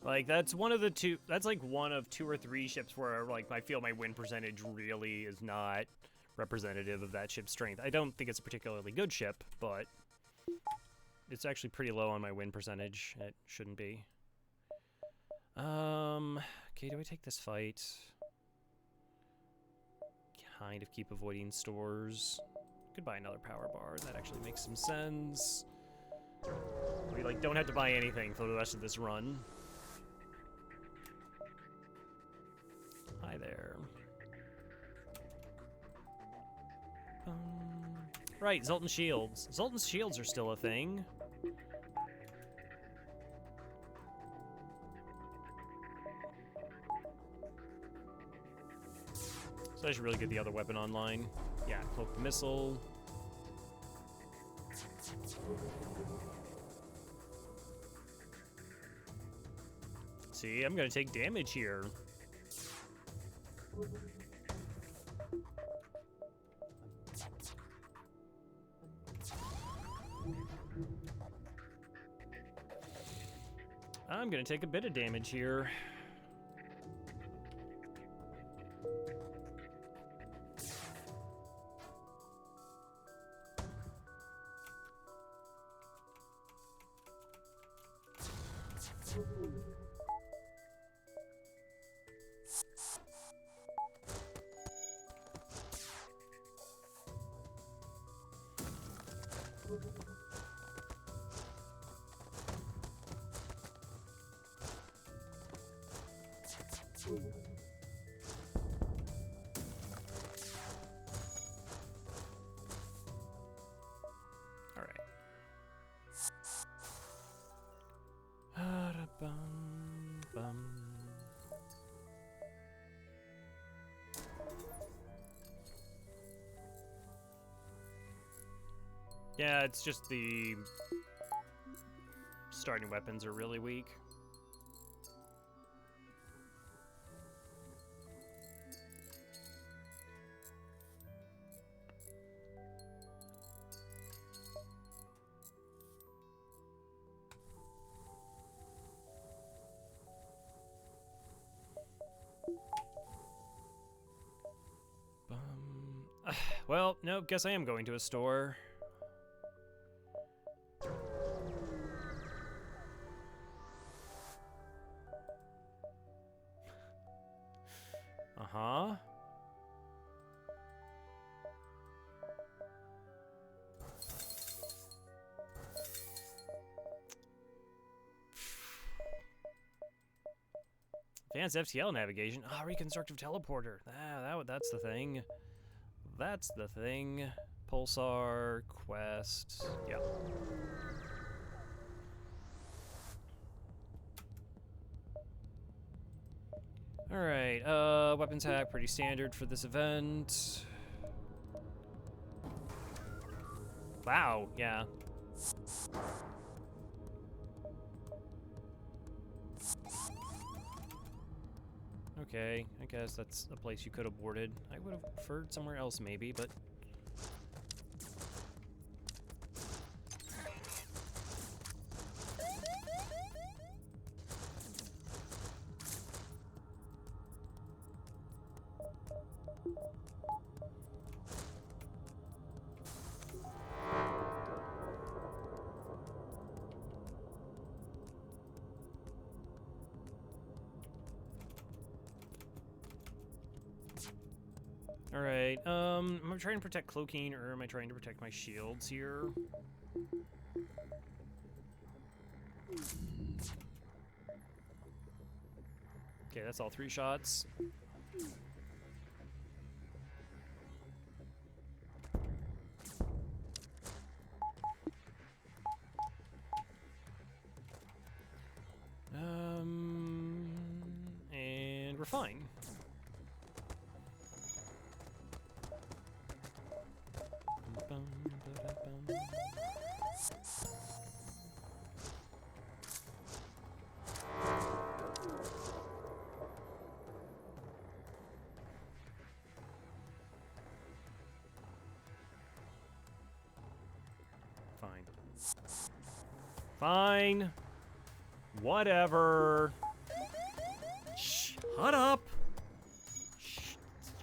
Like, that's one of the two, that's like one of 2 or 3 ships where, like, I feel my win percentage really is not representative of that ship's strength. I don't think it's a particularly good ship, but it's actually pretty low on my win percentage. It shouldn't be. Okay, do I take this fight? Kind of keep avoiding stores. Could buy another power bar. That actually makes some sense. We, like, don't have to buy anything for the rest of this run. Hi there. Right, Zoltan Shields. Zoltan's Shields are still a thing. So I should really get the other weapon online. Yeah, Cloak the Missile. See, I'm gonna take damage here. I'm gonna take a bit of damage here. Yeah, it's just the starting weapons are really weak. Well, no, guess I am going to a store. huh? Advanced FTL navigation. Ah, reconstructive teleporter. That's the thing. That's the thing. Pulsar, quest. Yeah. Alright, weapons hack, pretty standard for this event. Wow, yeah. Okay, I guess that's a place you could have boarded. I would have preferred somewhere else maybe, but... Alright, am I trying to protect Cloaking or am I trying to protect my shields here? Okay, that's all 3 shots. And we're fine. Fine. Fine. Whatever. Shut up.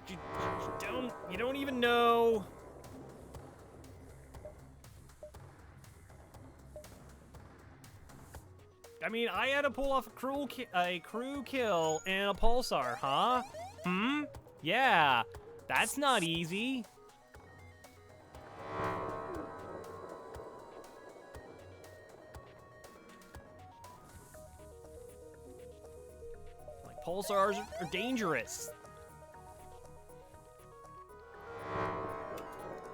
You don't even know. I mean, I had to pull off a crew kill and a pulsar, huh? Yeah, that's not easy. Like, pulsars are dangerous.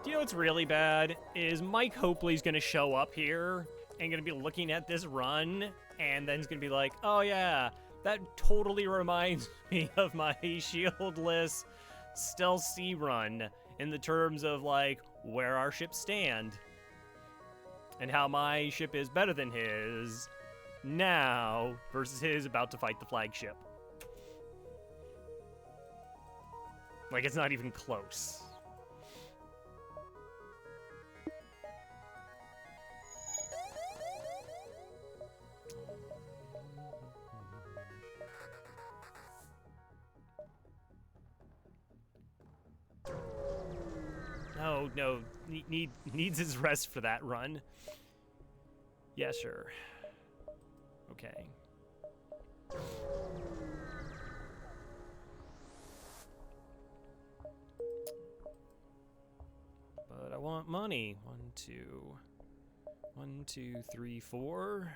Do you know what's really bad? Is Mike Hopley's gonna show up here and gonna be looking at this run, and then he's gonna be like, oh yeah, that totally reminds me of my shieldless stealth sea run in the terms of, like, where our ships stand. And how my ship is better than his now versus his about to fight the flagship. Like, it's not even close. No, needs his rest for that run. Yeah, sure. Okay. But I want money. 1, 2, 3, 4.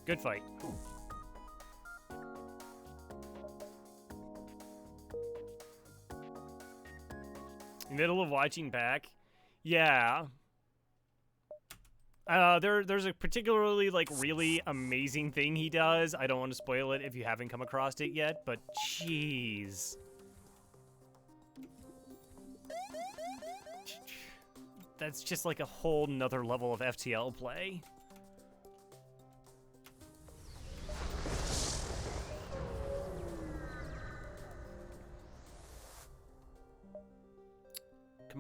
Good fight. Middle of watching back? Yeah. There's a particularly, like, really amazing thing he does. I don't want to spoil it if you haven't come across it yet, but jeez. That's just like a whole nother level of FTL play.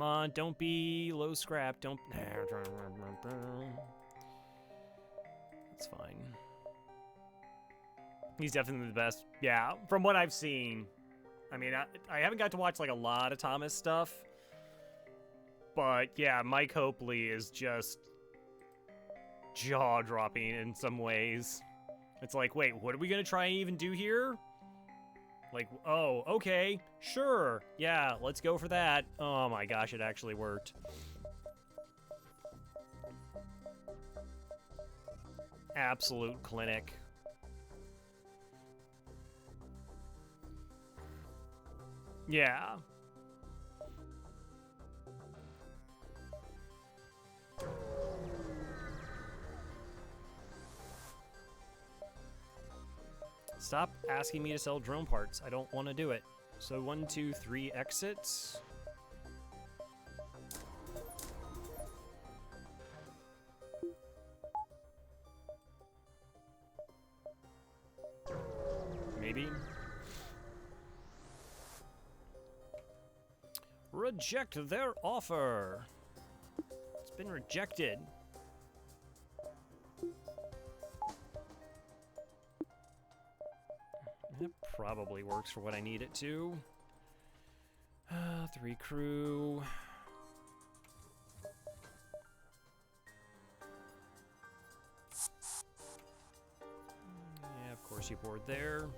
Come on, don't be low scrap. Don't. That's fine. He's definitely the best. Yeah, from what I've seen. I mean, I haven't got to watch like a lot of Thomas stuff. But yeah, Mike Hopley is just jaw-dropping in some ways. It's like, wait, what are we gonna try and even do here? Like, oh, okay, sure, yeah, let's go for that. Oh my gosh, it actually worked. Absolute clinic. Yeah. Stop asking me to sell drone parts. I don't want to do it. So 1, 2, 3 exits. Maybe. Reject their offer. It's been rejected. It probably works for what I need it to. 3 crew. Yeah, of course you board there.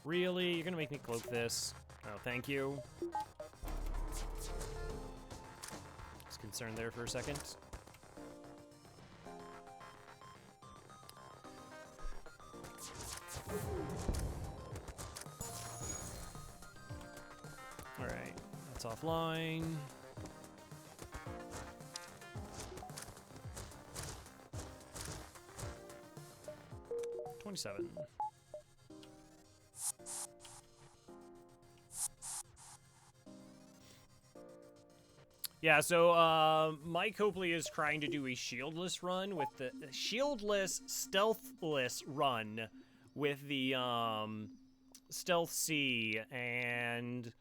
Really? You're gonna make me cloak this? Oh, thank you. Was concerned there for a second. Alright, that's offline. $27. Yeah, so Mike Copley is trying to do a shieldless run with the shieldless, stealthless run with the Stealth C, and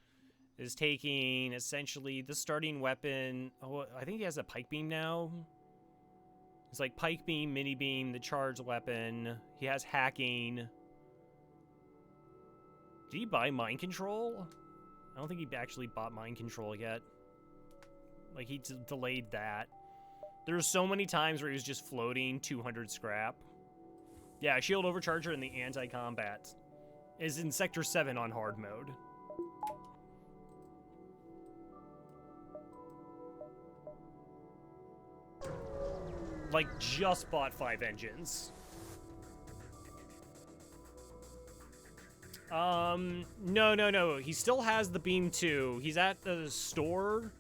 is taking essentially the starting weapon. Oh, I think he has a pike beam now. It's like pike beam, mini beam, the charged weapon. He has hacking. Did he buy mind control? I don't think he actually bought mind control yet. Like, he delayed that. There's so many times where he was just floating 200 scrap. Yeah, shield overcharger in the anti-combat is in Sector 7 on hard mode. Like, just bought 5 engines. No. He still has the Beam 2. He's at the store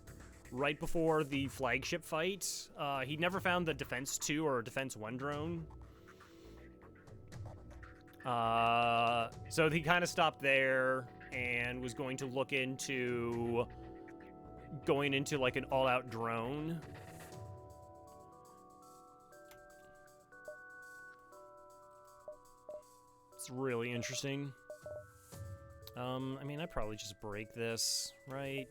right before the flagship fight. He never found the Defense 2 or Defense 1 drone. So he kind of stopped there and was going to look into going into like an all-out drone. It's really interesting. I mean, I'd probably just break this, right?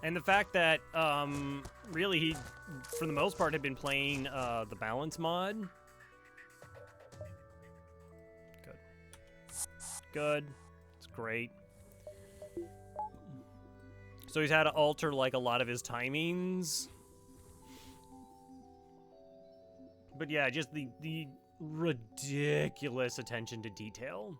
And the fact that, really, he, for the most part, had been playing the balance mod. Good. Good. It's great. So he's had to alter, like, a lot of his timings. But yeah, just the ridiculous attention to detail.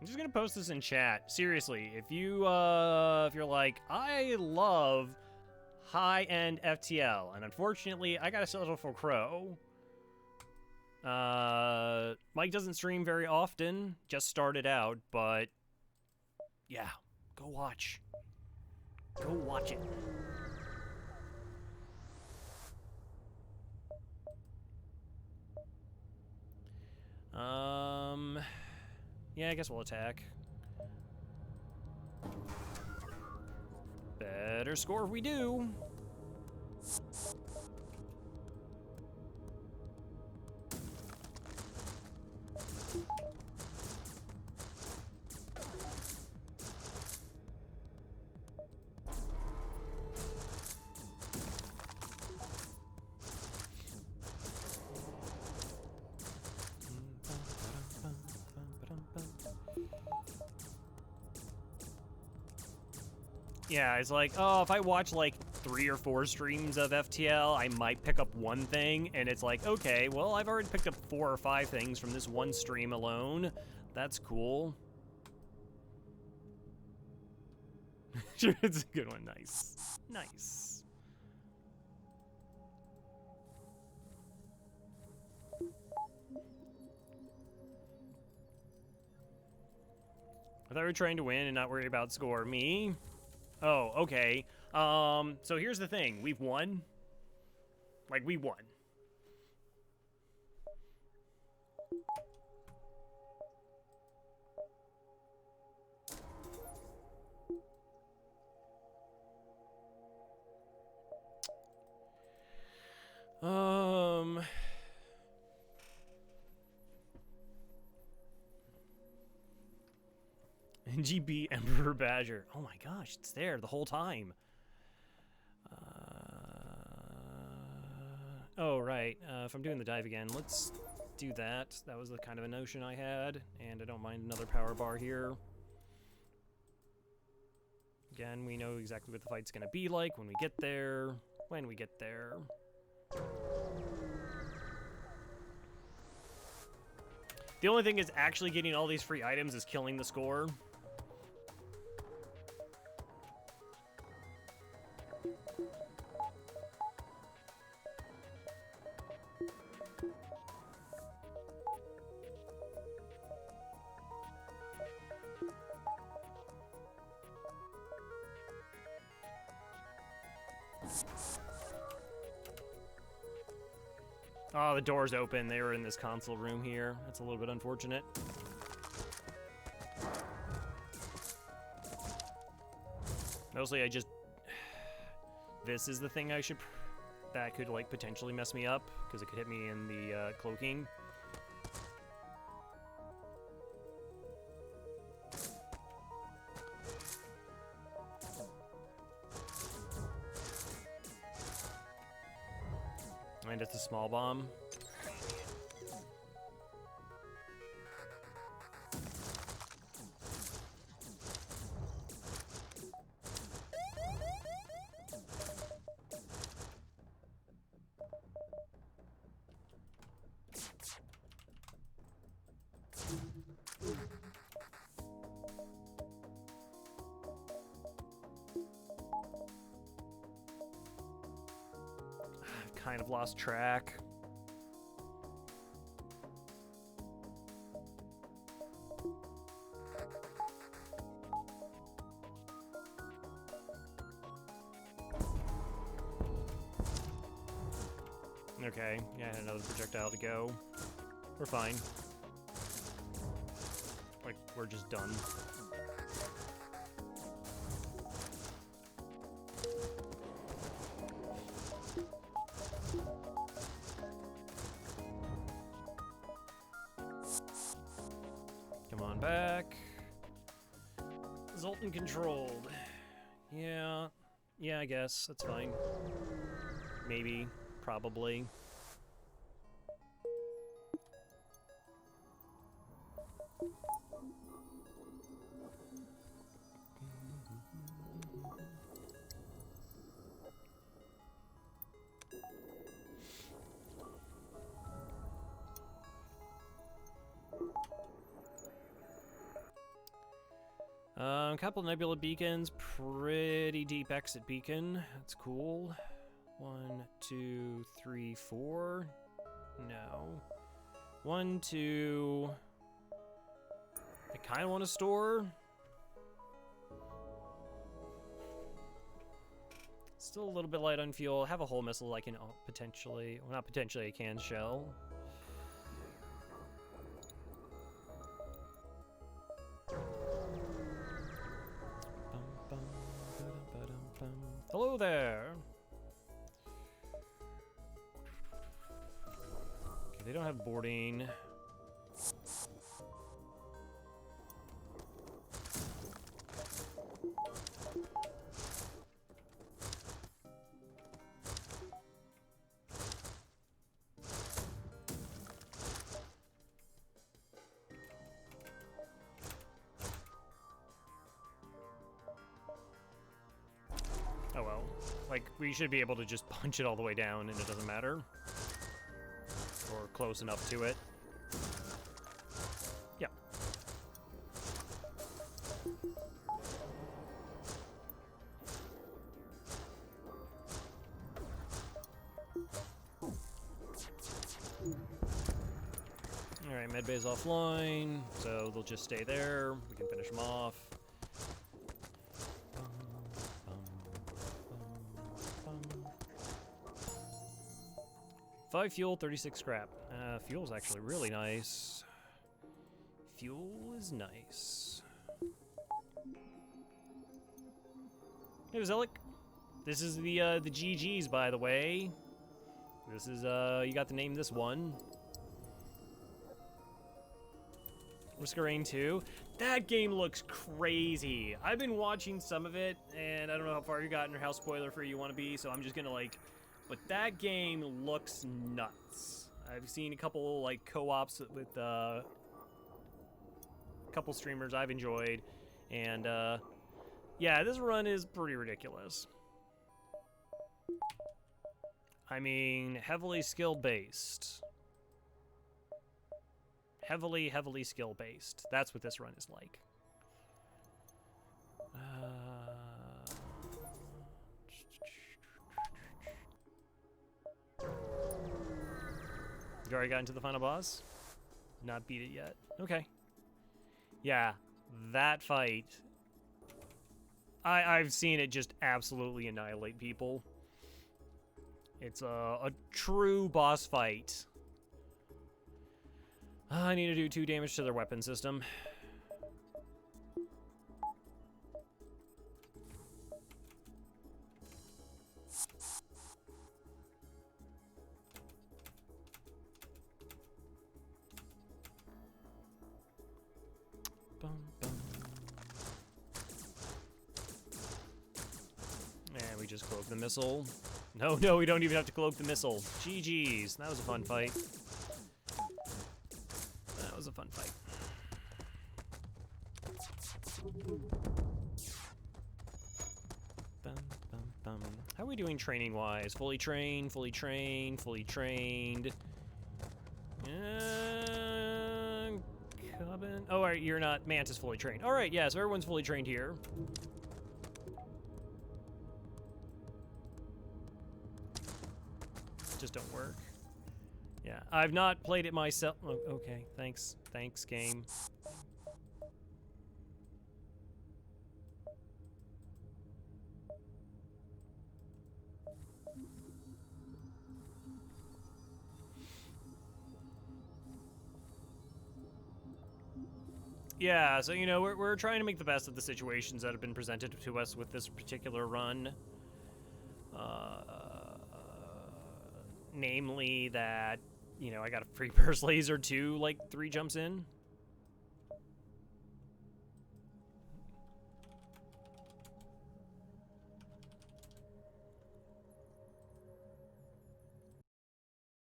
I'm just gonna post this in chat. Seriously, if you're like, I love high-end FTL, and unfortunately, I gotta settle for Crow. Mike doesn't stream very often. Just started out, but yeah, go watch. Go watch it. Yeah, I guess we'll attack. Better score if we do. Yeah, it's like, oh, if I watch like 3 or 4 streams of FTL, I might pick up one thing, and it's like, okay, well, I've already picked up 4 or 5 things from this one stream alone. That's cool. It's a good one. Nice. Nice. I thought we were trying to win and not worry about score. Me? Oh, okay. So here's the thing. We've won. Like, we won. NGB Emperor Badger. Oh my gosh, it's there the whole time. Oh, right. If I'm doing the dive again, let's do that. That was the kind of a notion I had, and I don't mind another power bar here. Again, we know exactly what the fight's gonna be like when we get there. When we get there. The only thing is actually getting all these free items is killing the score. Oh, the door's open. They were in this console room here. That's a little bit unfortunate. Mostly, I just... This is the thing I should... That could, like, potentially mess me up, because it could hit me in the cloaking. And it's a small bomb. Kind of lost track. Okay, yeah, I had another projectile to go. We're fine. Like, we're just done. Come on back. Zoltan controlled. Yeah, I guess. That's fine. Maybe. Probably. couple nebula beacons. Pretty deep exit beacon. That's cool. 1, 2, 3, 4. No. 1, 2. I kind of want to store. Still a little bit light on fuel. Have a whole missile I can potentially, well, not potentially, I can shell. Hello there. Okay, they don't have boarding. Oh well. Like, we should be able to just punch it all the way down and it doesn't matter. Or close enough to it. Yeah. Alright, medbay's offline, so they'll just stay there. We can finish them off. 5 fuel, 36 scrap. Fuel's actually really nice. Fuel is nice. Hey, Zelic. This is the GGs, by the way. This is, you got to name this one. Risk-A-Rain 2. That game looks crazy. I've been watching some of it, and I don't know how far you got or how spoiler-free you want to be, so I'm just gonna, like... But that game looks nuts. I've seen a couple, like, co-ops with, a couple streamers I've enjoyed, and, yeah, this run is pretty ridiculous. I mean, heavily skill-based. Heavily skill-based. That's what this run is like. You already got into the final boss? Not beat it yet. Okay. Yeah, that fight. I've seen it just absolutely annihilate people. It's a true boss fight. I need to do 2 damage to their weapon system. And we just cloak the missile. No, we don't even have to cloak the missile. GG's. That was a fun fight. That was a fun fight. How are we doing training-wise? Fully trained, fully trained, fully trained. Coven. Oh, all right, you're not. Mantis fully trained. All right, yeah, so everyone's fully trained here. Just don't work. Yeah, I've not played it myself. Oh, okay, thanks. Thanks, game. Yeah, so, you know, we're trying to make the best of the situations that have been presented to us with this particular run. Namely that, you know, I got a free burst laser too, like 3 jumps in.